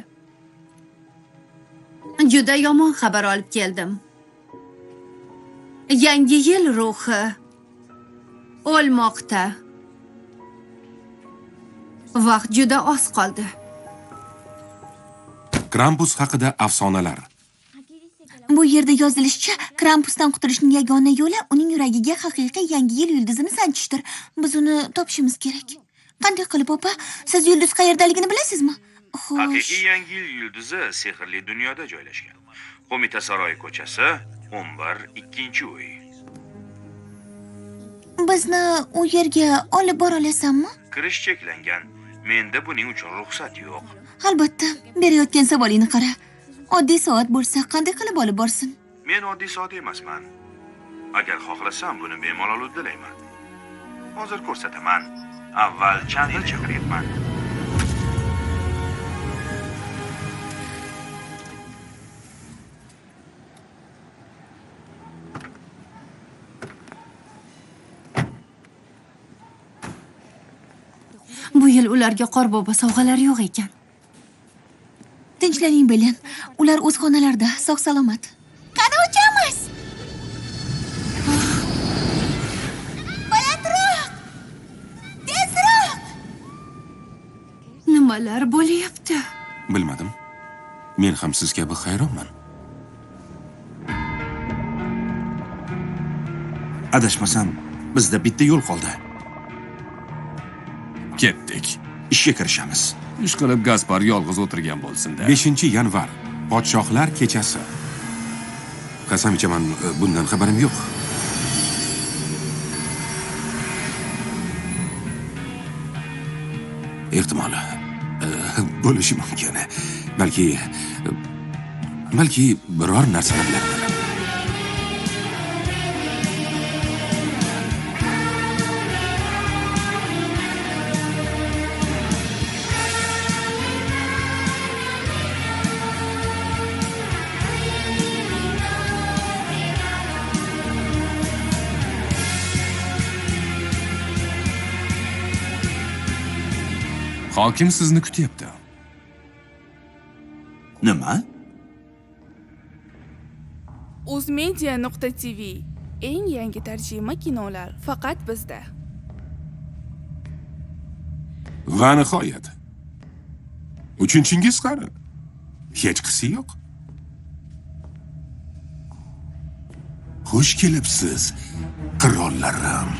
Juda yomon xabar olib keldim. Yangi yil ruhi o'lmoqda. Vaqt juda oz qoldi. Krampus haqida afsonalar. Bu yerda yozilishicha, Krampusdan qutulishning yagona yo'li uning yuragiga haqiqiy yangi yil yulduzini sanchishdir. Biz uni topishimiz kerak. Qanday qilib, opa? Siz yulduz qayerdaligini bilasizmi? Xo'sh. Haqiqiy yangi yil yulduzi sehrli dunyoda joylashgan. Qo'mita saroyi ko'chasi 11-2-uy. Bizni u yerga olib bora olasanmi? Kirish cheklangan. Menda buning uchun ruxsat yo'q. Albatta, berayotgan savolingni qara. Oddiy soat bo'lsa, qanday qilib olib borsin? Men oddiy soat emasman. Agar xohlasam, buni bemalol uddalayman. Hozir ko'rsataman. Avval Chandni chaqiryapman. Bu yil ularga Qorbobo sovg'alari yo'q ekan. Tinchlaning, Belen. Ular o'z xonalarida, sog' salomat. Qani uchamiz? Balandroq! Tezroq! Nimalar bo'lyapti? Bilmadim. Men ham siz kabi hayronman. Adashmasam, bizda bitta yo'l qoldi. ketdik. Ishga kirishamiz. Ishqilib Gaspar yolg'iz o'tirgan bo'lsin-da. 5-yanvar, podshohlar kechasi. Qasam ichaman, bundan xabarim yo'q. Ehtimoli bo'lishi mumkin. Balki biror narsani bilaman. Hokim sizni kutyapti. Nima? Uzmedia.tv eng yangi tarjima kinolar faqat bizda. Va nihoyat. Uchinchingiz qani? Hech qisi yo'q. Xush kelibsiz, qirollarim.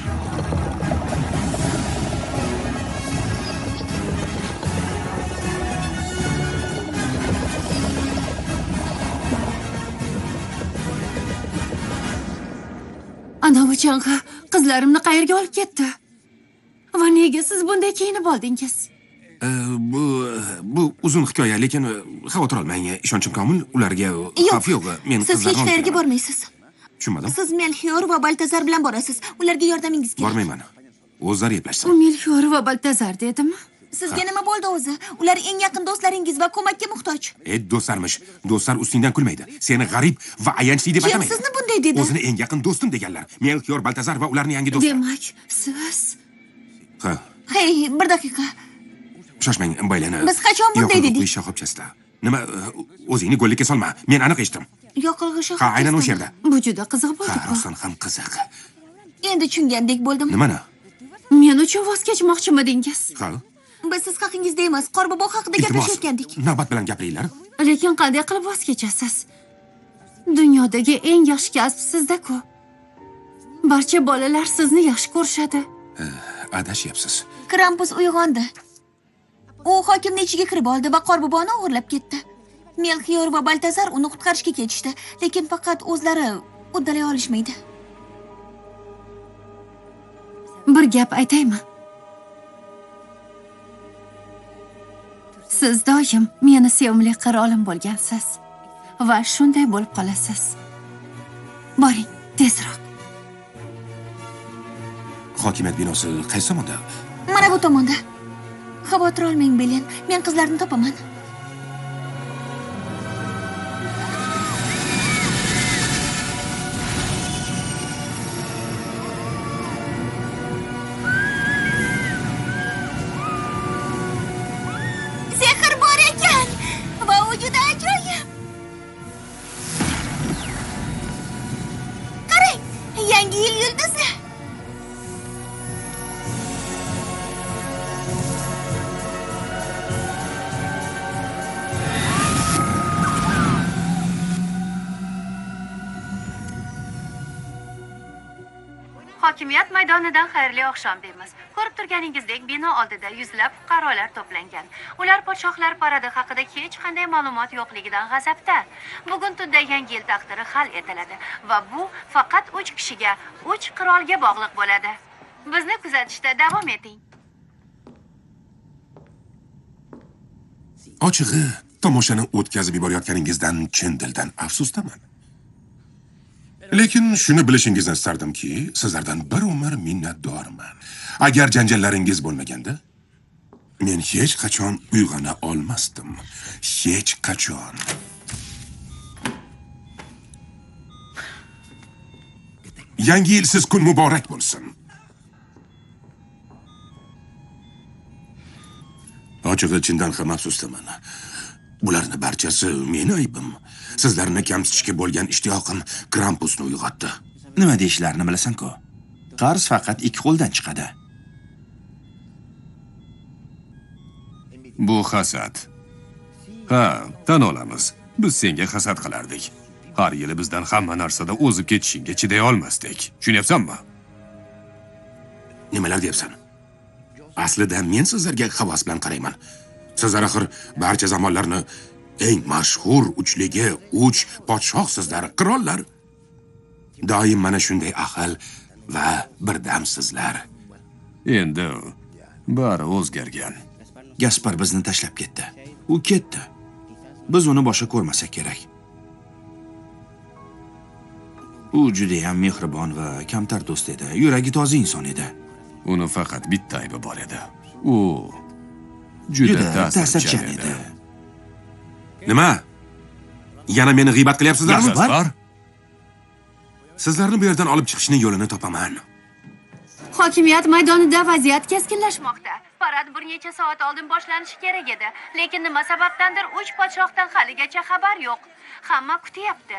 Anavi chang'i qizlarimni qayerga olib ketdi? Va nega siz bunday kiyinib oldingiz? Bu uzun hikoya, lekin xavotir olmang, ishonchim komil, ularga xavf yo'q. Men Siz hech qayerga bormaysiz. Tushunmadim. Siz Melxior va Baltazar bilan borasiz. Ularga yordamingiz kerak. Bormayman. O'zlari eplashsin. U Melxior va Baltazar dedimi? Sizga nima bo'ldi o'zi? Ular eng yaqin do'stlaringiz va ko'makka muhtoj. Do'stlarmish. Do'stlar ustingdan kulmaydi. Seni g'arib va ayanchli deb Kim atamaydi. sizni bunday dedi? O'zini eng yaqin do'stim deganlar. Melxior, Baltazar va ularning yangi do'stlari. Demak, siz... Ha, Hey, bir daqiqa. shoshmang, baylani. Biz qachon bunday dedik? Yo'q, shoxobchasida. Nima, o'zingni go'llikka solma. Men aniq eshitdim. Yoqilg'i shoxi. Ha, aynan o'sha yerda. Bu juda qiziq Ha, bo'ldi. rostdan ham qiziq. Endi tushungandek bo'ldim. Nimani? Men uchun voz kechmoqchimidingiz? Ha, Biz siz haqingizda emas, Qorbobo haqida iltimos, gaplashayotgandik. navbat bilan gapiringlar. Lekin qanday qilib voz kechasiz? Dunyodagi eng yaxshi kasb sizda-ku. Barcha bolalar sizni yaxshi ko'rishadi. Adashyapsiz. Krampus uyg'ondi. U hokimning ichiga kirib oldi va Qorboboni o'g'irlab ketdi. Melxior va Baltazar uni qutqarishga ketishdi, lekin faqat o'zlari uddalay olishmaydi. Bir gap aytaymi? Siz doim meni sevimli qirolim bo'lgansiz va shunday bo'lib qolasiz. Boring, tezroq. Hokimiyat binosi qaysi tomonda? Mana bu tomonda. Xavotir olmang, Belen. Men qizlarni topaman. Sehr bor ekan va u juda ajoyib. Qarang, yangi yil yulduzi. Hokimiyat maydonidan xayrli oqshom deymiz. Ko'rib turganingizdek, bino oldida yuzlab fuqarolar to'plangan. Ular podshohlar paradi haqida hech qanday ma'lumot yo'qligidan g'azabda. Bugun tunda yangi yil taqdiri hal etiladi va bu faqat 3 kishiga, 3 qirolga bog'liq bo'ladi. Bizni kuzatishda davom eting. Ochig'i, tomoshani o'tkazib yuborayotganingizdan chin dildan afsusdaman. Lekin shuni bilishingizni istardimki, sizlardan bir umr minnatdorman. Agar janjallaringiz bo'lmaganda, men hech qachon uyg'ona olmasdim. Hech qachon. Yangi yil siz kun muborak bo'lsin. Ochig'i, chindan ham afsusdaman. Bularning barchasi meni aybim. Sizlarni kamsitishga bo'lgan ishtiyoqim Krampusni uyg'otdi. Nima deyishlarini bilasan-ku. Qarz faqat ikki qo'ldan chiqadi. Bu hasad. Ha, tan olamiz. Biz senga hasad qilardik. Har yili bizdan hamma narsada o'zib ketishingga chiday olmasdik. Tushunyapsanmi? Nimalar deyapsan? Aslida men sizlarga havas bilan qarayman. Sizlar axir barcha zamonlarni eng mashhur uchligi, 3 podshohsizlar, qirollar. Doim mana shunday ahil va birdamsizlar. Endi bari o'zgargan. Gaspar bizni tashlab ketdi. U ketdi. Biz uni boshqa ko'rmasak kerak. U juda ham mehribon va kamtar do'st edi. Yuragi toza inson edi. Uni faqat bitta aybi bor edi. U juda ta'sirchan edi. Nima? Yana meni g'iybat qilyapsizlarmi? Gaspar? Sizlarni bu yerdan olib chiqishning yo'lini topaman. Hokimiyat maydonida vaziyat keskinlashmoqda. Parad bir necha soat oldin boshlanishi kerak edi, lekin nima sababdandir 3 podshohdan haligacha xabar yo'q. Hamma kutyapti.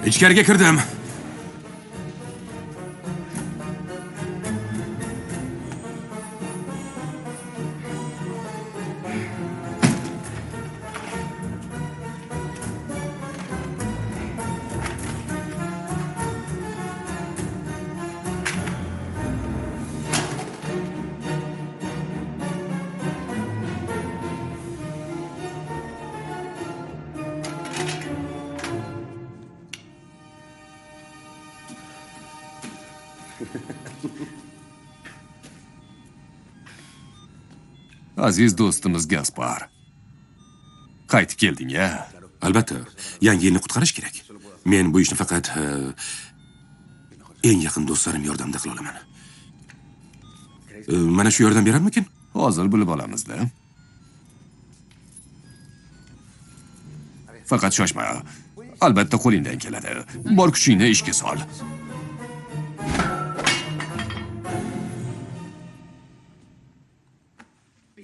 Ichkariga kirdim. Aziz do'stimiz Gaspar. Qaytib kelding-a? Albatta, yangi yilni qutqarish kerak. Men bu ishni faqat eng yaqin do'stlarim yordamida qila olaman. Mana shu yordam berarmikin? Hozir bilib olamiz-da. Faqat shoshma. Albatta qo'lingdan keladi. Bor kuchingni ishga sol.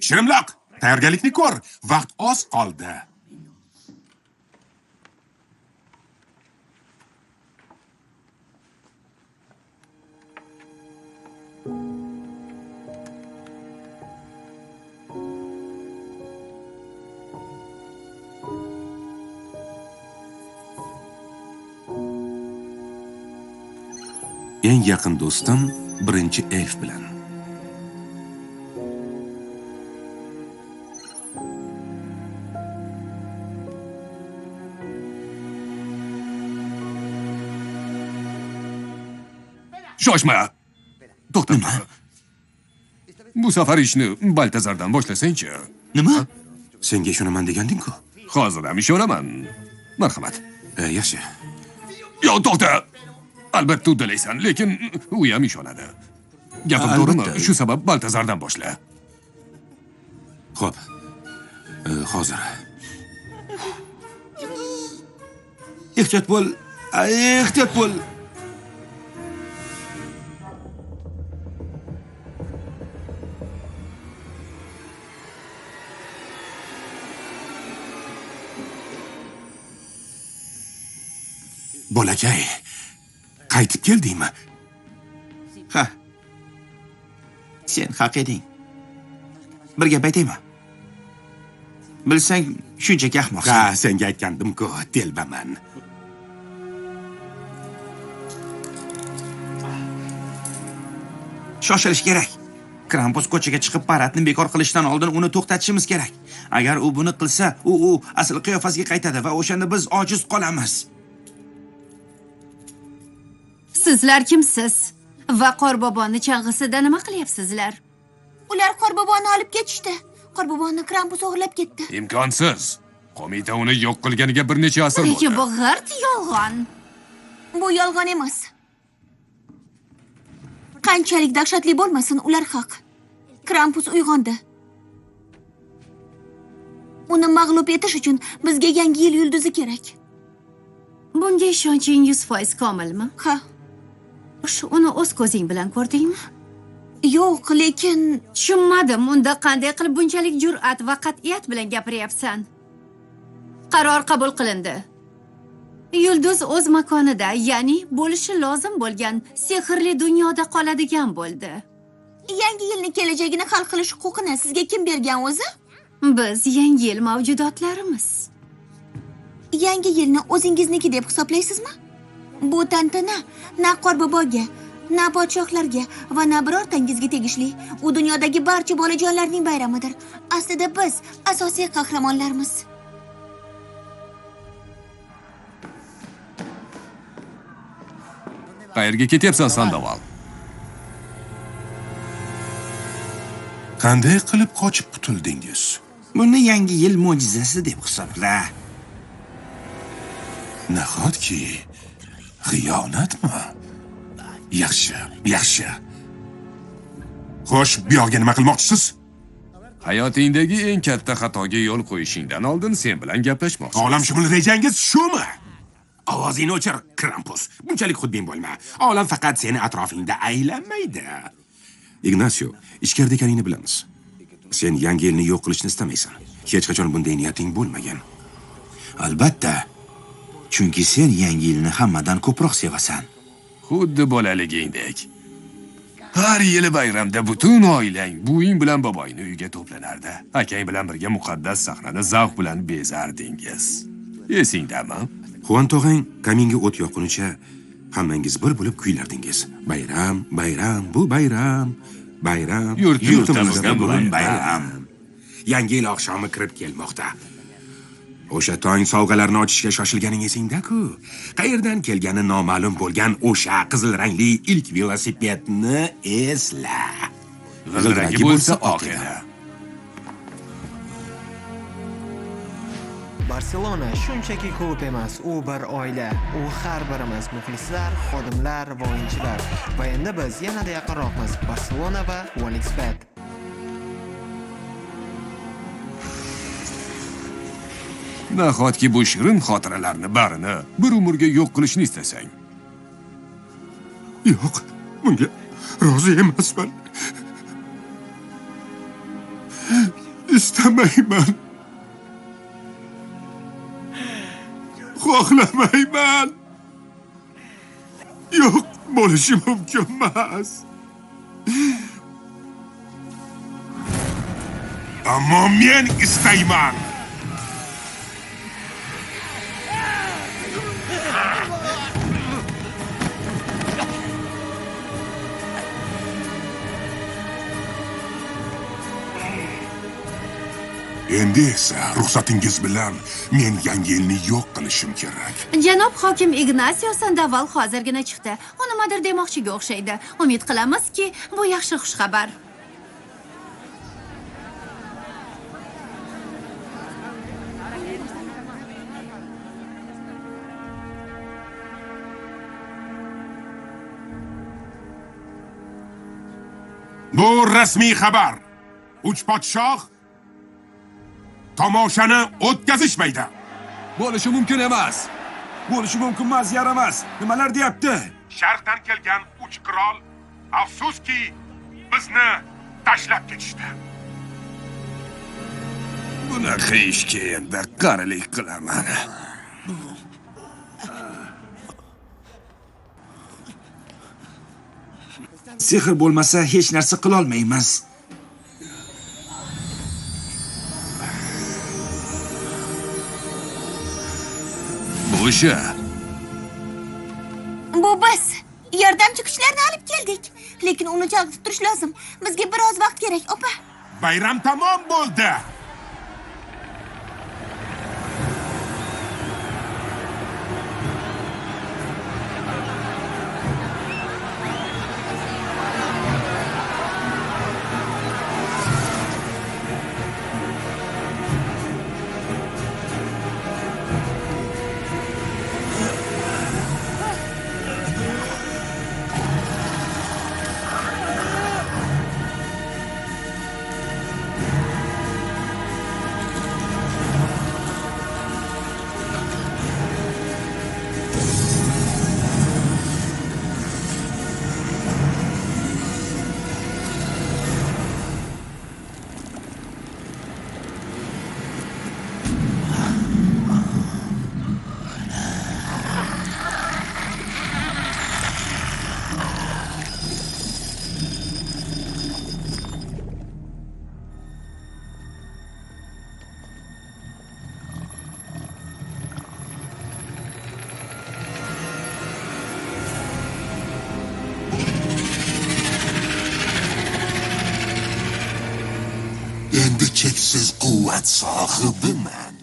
Shirimloq, tayyorgarlikni ko'r. Vaqt oz qoldi. Eng yaqin do'stim birinchi elf bilan. Shoshma. To'xta. Bu safar ishni Baltazardan boshlasang-chi. Nima? Senga ishonaman deganding-ku. Hozir ham ishonaman. Marhamat. Yaxshi. Yo, to'xta. Albatta uddalaysan, lekin u ham ishonadi. Gapim to'g'rimi? Shu sabab Baltazardan boshla. Xo'p. Hozir. Ehtiyot bo'l. Ehtiyot bo'l. Bolakay, qaytib keldingmi? Ha. Sen haq eding. Bir gap aytaymi? Bilsang, shunchaki ahmoqsan. Ha, senga aytgandim-ku, telbaman. Shoshilish kerak. Krampus ko'chaga chiqib paradni bekor qilishdan oldin uni to'xtatishimiz kerak. Agar u buni qilsa, u asl qiyofasiga qaytadi va o'shanda biz ojiz qolamiz. Sizlar kimsiz? Va Qorboboni chang'isida nima qilyapsizlar? Ular Qorboboni olib ketishdi. Qorboboni Krampus o'g'irlab ketdi. Imkonsiz. Qo'mita uni yo'q qilganiga bir necha asr bo'ldi. Lekin bu g'irt yolg'on. Bu yolg'on emas. Qanchalik dahshatli bo'lmasin, ular haq. Krampus uyg'ondi. Uni mag'lub etish uchun bizga yangi yil yulduzi kerak. Bunga ishonchingiz 100% komilmi? Ha. Uni o'z ko'zing bilan ko'rdingmi? Yo'q, lekin tushunmadim. Unda qanday qilib bunchalik jur'at va qat'iyat bilan gapiryapsan? Qaror qabul qilindi. Yulduz o'z makonida, ya'ni bo'lishi lozim bo'lgan sehrli dunyoda qoladigan bo'ldi. Yangi yilning kelajagini hal qilish huquqini sizga kim bergan o'zi? Biz yangi yil mavjudotlarimiz. Yangi yilni o'zingizniki deb hisoblaysizmi? Bu tantana na Qorboboga, na podshohlarga va na birortangizga tegishli. U dunyodagi barcha bolajonlarning bayramidir. Aslida biz asosiy qahramonlarmiz. Qayerga ketyapsan, Sandoval? Qanday qilib qochib qutuldingiz? Buni yangi yil mo'jizasi deb hisobla. Nahotki xiyonatmi? Yaxshi, yaxshi. Xo'sh, bu yoqqa nima qilmoqchisiz? Hayotingdagi eng katta xatoga yo'l qo'yishingdan oldin sen bilan gaplashmoqchiman. Olamshumul rejangiz shumi? Ovozingni o'chir, Krampus. Bunchalik xudbin bo'lma. Olam faqat seni atrofingda aylanmaydi. Ignacio, ichkarida ekaningni bilamiz. Sen yangi yilni yo'q qilishni istamaysan. Hech qachon bunday niyating bo'lmagan. Albatta. Chunki sen yangi yilni hammadan ko'proq sevasan. Xuddi bolaligingdek. Har yili bayramda butun oilang buving bilan boboyning uyiga to'planardi. Akang bilan birga muqaddas sahnani zavq bilan bezardingiz. Esingdami? Xuan tog'ang kaminga o't yoqqunicha hammangiz bir bo'lib kuylardingiz. Bayram, bayram, bu bayram. Bayram, yurtimizda bugun bayram. Yangi yil oqshomi kirib kelmoqda. O'sha tong sovg'alarni ochishga shoshilganing esingda-ku. Qayerdan kelgani noma'lum bo'lgan o'sha qizil rangli ilk velosipedni esla. G'ildiragi bo'lsa oq edi. Barselona shunchaki klub emas, u bir oila. U har birimiz muxlislar, xodimlar va o'yinchilar. Va endi biz yanada yaqinroqmiz. Barselona va OneXBet. Nahotki bu shirin xotiralarni barini bir umrga yo'q qilishni istasang? Yo'q, bunga rozi emasman. İstamayman. Xohlamayman. Yo'q, bo'lishi mumkin emas. Ammo men istayman. Endi esa ruxsatingiz bilan men yangi yilni yo'q qilishim kerak. Janob hokim Ignacio Sandoval hozirgina chiqdi. U nimadir demoqchiga o'xshaydi. Umid qilamizki, bu yaxshi xushxabar. Bu rasmiy xabar. Uch podshoh tomoshani o'tkazishmaydi. Bo'lishi mumkin emas. Bo'lishi mumkin emas, yaramas. Nimalar deyapti? Sharqdan kelgan uch qirol afsuski bizni tashlab ketishdi. Bunaqa ishga endi qarilik qilaman. Sehr bo'lmasa hech narsa qila olmaymiz. O'sha. Bu biz yordamchi kuchlarni olib keldik. Lekin uni chalg'itib turish lozim. Bizga biroz vaqt kerak, opa. Bayram tamom bo'ldi. Endi cheksiz quvvat sohibiman.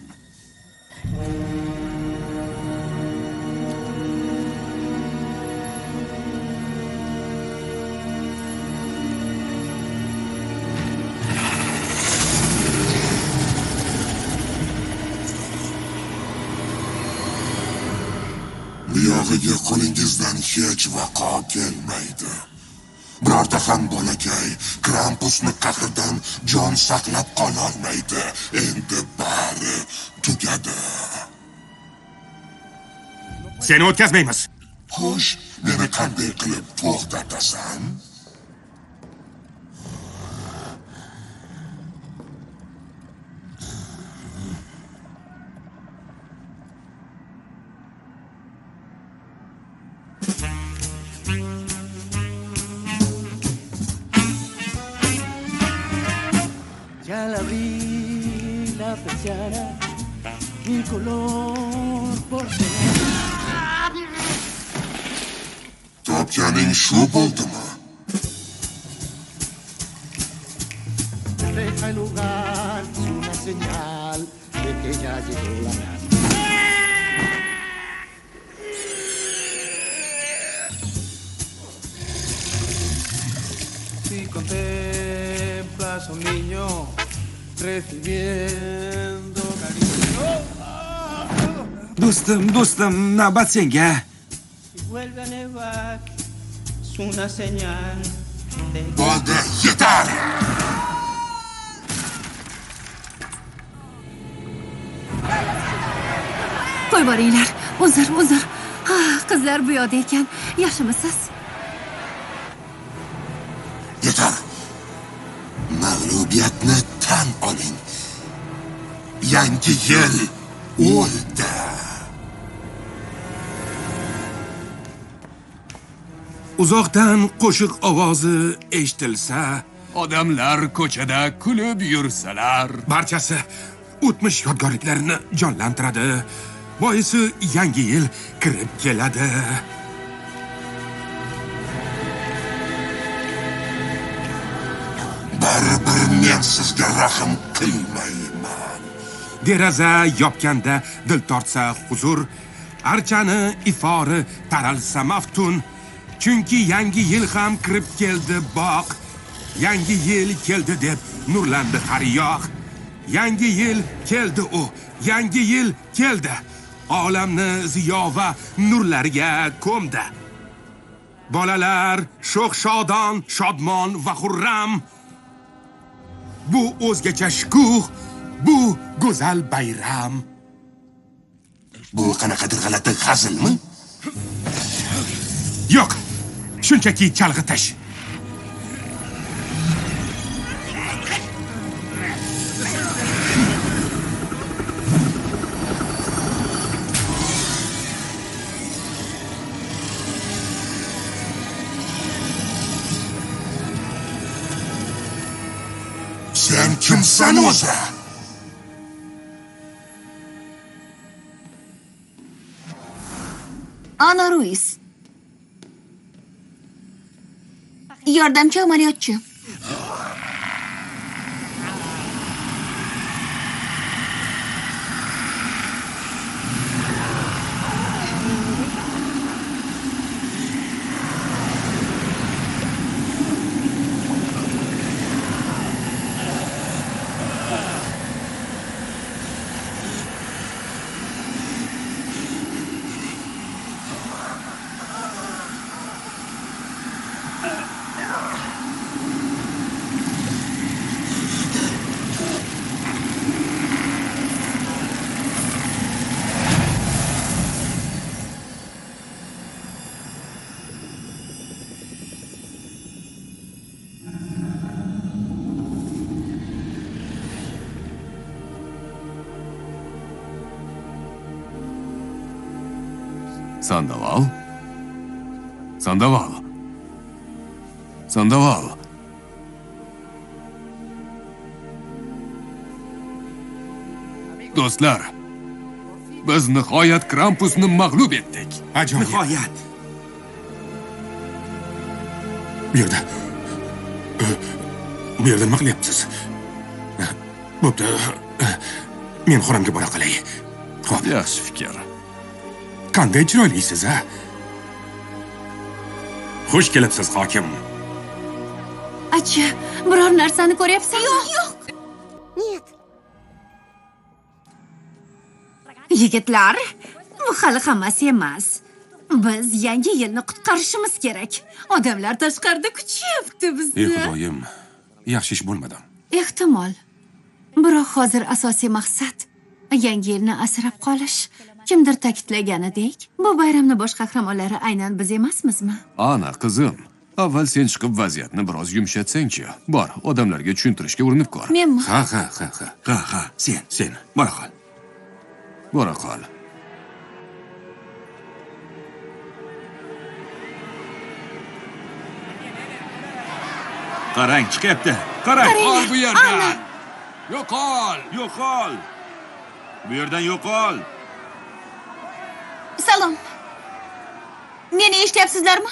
Bu yog'iga qo'lingizdan hech vaqo kelmaydi. Birorta ham bolakay Krampusni qahridan jon saqlab qola olmaydi. Endi bari tugadi. Seni o'tkazmaymiz. Xo'sh, meni qanday qilib to'xtatasan? Ya al abrir la persiana, mi color porcelana. Topganing shu bo'ldimi? Deja el lugar, es una señal de que ya llegó la noche. Si contemplas a un niño recibiendo cariño. Do'stim, navbat senga. Si vuelve a nevar, es una señal de que... Bo'ldi, yetar! Qo'y boringlar. Uzr. Qizlar bu yoqda ekan. Yaxshimisiz? Yetar! Mag'lubiyatni tan oling. Yangi yil o'ldi. Uzoqdan qo'shiq ovozi eshitilsa, Odamlar ko'chada kulib yursalar, barchasi o'tmish yodgorliklarini jonlantiradi. Boisi yangi yil kirib keladi. Baribir men sizga rahm qilmayman. Deraza yopganda dil tortsa huzur, archani ifori taralsa maftun. Chunki yangi yil ham kirib keldi boq. Yangi yil keldi deb nurlandi har yoq. Yangi yil keldi u, yangi yil keldi. Olamni ziyo va nurlarga ko'mdi. Bolalar sho'x-shodon, shodmon va xurram. Bu o'zgacha shukuh, bu go'zal bayram. Bu qanaqadir g'alati hazilmi? Yo'q, shunchaki chalg'itish. Sen kimsan o'zi? Ana Ruiz. Yordamchi amaliyotchi. Sandoval. Do'stlar, biz nihoyat Krampusni mag'lub etdik. Ajoyib. Nihoyat. Bu yerda nima qilyapsiz? Bo'pti. Men xonamga bora qolay. Xo'p. Yaxshi fikr. Qanday chiroylisiz, a? Xush kelibsiz, hokim. Acha, biror narsani ko'ryapsanmi? Yo'q. Yigitlar, bu hali hammasi emas. Biz yangi yilni qutqarishimiz kerak. Odamlar tashqarida kutyapti bizni. Xudoyim, yaxshi ish bo'lmadi. Ehtimol. Biroq hozir asosiy maqsad yangi yilni asrab qolish. Kimdir ta'kidlaganidek, bu bayramni bosh qahramonlari aynan biz emasmizmi? Ana qizim, avval sen chiqib vaziyatni biroz yumshatsang-chi. Bor, odamlarga tushuntirishga urinib ko'r. Menmi? Ha, sen. Bora qol. Bora qol. Qarang, chiqyapti. Qarang. Qol bu yerdan. Yo'qol. Yo'qol. Bu yerdan yo'qol. Salom. Meni eshityapsizlarmi?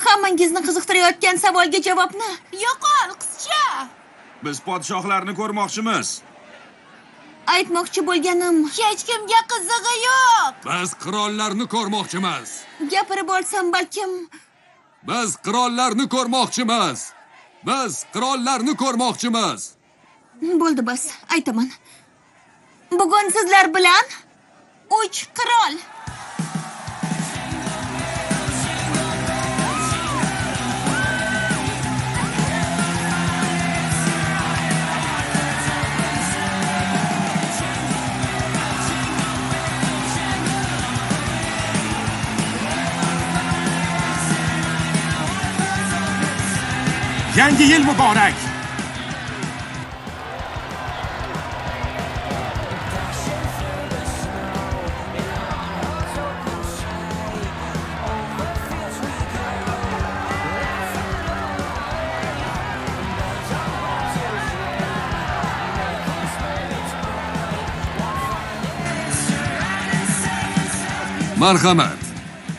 Hammangizni qiziqtirayotgan savolga javobni. Yo'qol, qizcha. Biz podshohlarni ko'rmoqchimiz. Aytmoqchi bo'lganim, hech kimga qizig'i yo'q. Biz qirollarni ko'rmoqchimiz. Gapirib olsam balkim Biz qirollarni ko'rmoqchimiz. Biz qirollarni ko'rmoqchimiz. bo'ldi bas, aytaman. Bugun sizlar bilan 3 qirol. Yangi yil muborak. Marhamat.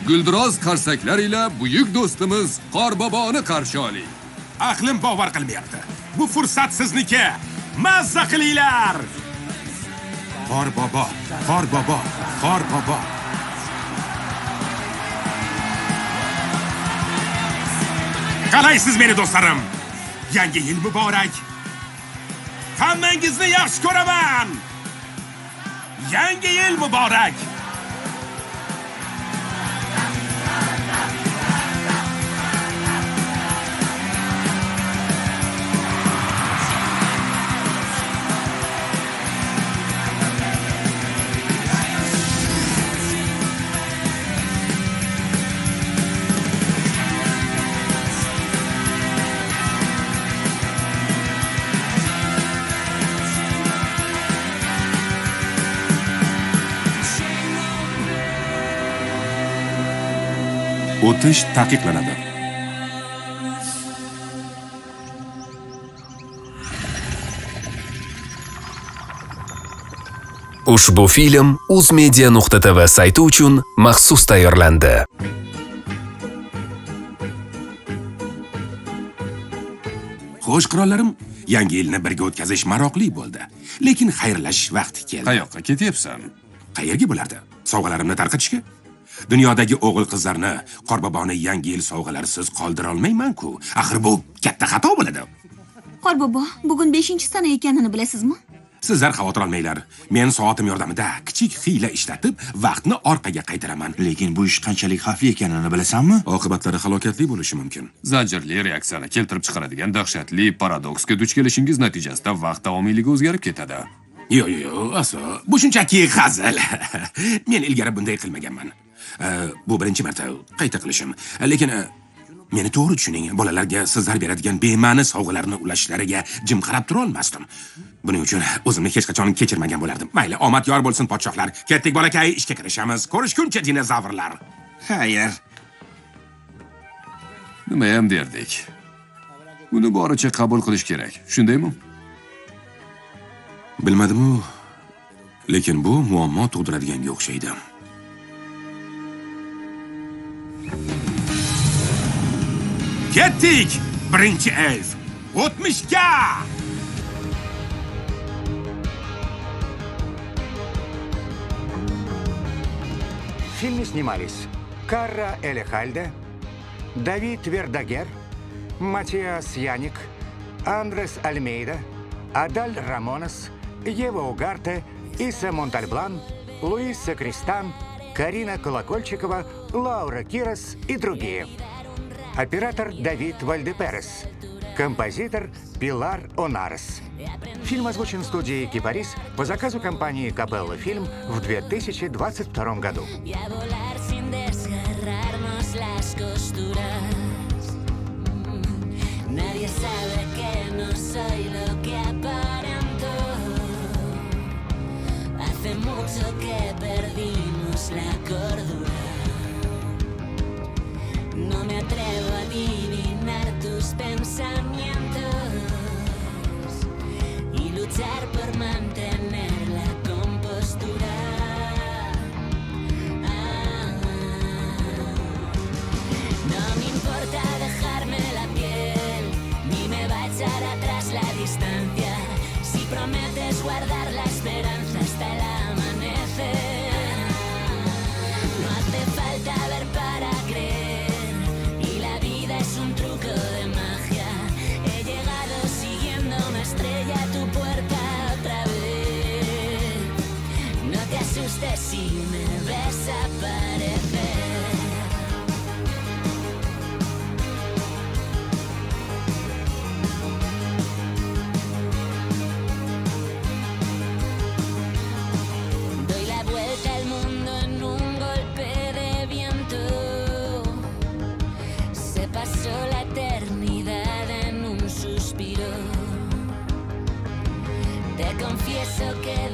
Guldiroz qarsaklar ila buyuk do'stimiz Qorboboni qarshi oling. Aqlim bovar qilmayapti. Bu fursat sizniki. Mazza qilinglar. Qorbobo. Qalaysiz meni do'stlarim? Yangi yil muborak. Hammangizni yaxshi ko'raman. Yangi yil muborak. O'tish taqiqlanadi. Ushbu film uzmedia.tv sayti uchun maxsus tayyorlandi. Xo'sh, qirollarim, yangi yilni birga o'tkazish maroqli bo'ldi. Lekin xayrlashish vaqti keldi. Qayoqqa ketyapsan? Qayerga bo'lardi? Sovg'alarimni tarqatishga? Dunyodagi o'g'il qizlarni Qorboboni yangi yil sovg'alarsiz qoldira olmayman-ku. Axir bu katta xato bo'ladi. Qorbobo, bugun 5-sana ekanini bilasizmi? Sizlar xavotir olmanglar. Men soatim yordamida kichik hiyla ishlatib, vaqtni orqaga qaytaraman. Lekin bu ish qanchalik xavfli ekanini bilasanmi? Oqibatlari halokatli bo'lishi mumkin. Zanjirli reaksiyani keltirib chiqaradigan dahshatli paradoksga duch kelishingiz natijasida vaqt davomiyligi o'zgarib ketadi. Yo'q, aso. Bu shunchaki hazil. Men ilgari bunday qilmaganman. Bu birinchi marta qayta qilishim. Lekin meni to'g'ri tushuning. Bolalarga sizlar beradigan bema'ni sovg'alarni ulashishlariga jim qarab tura olmasdim. Buning uchun o'zimni hech qachon kechirmagan bo'lardim. Mayli, omad yor bo'lsin podshohlar. Ketdik bolakay, ishga kirishamiz. Ko'rishguncha dinozavrlar. Xayr. Nima ham derdik? Buni boricha qabul qilish kerak. Shundaymi? Bilmadim-u, lekin bu muammo tug'diradiganga o'xshaydi. Ketdik! Birinchi elf. 60ga! В фильме снимались Карра Элехальде, Давид Вердагер, Матиас Яник, Андрес Альмейда, Адаль Рамонес, Ева Угарте, Иса Монтальблан, Луис Сакристан, Карина Колокольчикова, Лаура Кирос и другие. Оператор Давид Вальдеперес. Композитор Пилар Онарес. Фильм озвучен студией «Кипарис» по заказу компании «Кабелла Фильм» в 2022 году. Nadie sabe que no soy lo que aparento. Hace mucho que perdimos la cordura. No me atrevo a adivinar tus pensamientos y luchar por mantener la compostura. No me importa dejarme la piel, ni me va a echar atrás la distancia, si prometes guardar la esperanza hasta el amanecer. No hace falta ver para creer, y la vida es un truco de magia. He llegado siguiendo una estrella a tu puerta otra vez. No te asustes si me ves aparecer. La eternidad en un suspiro. Te confieso que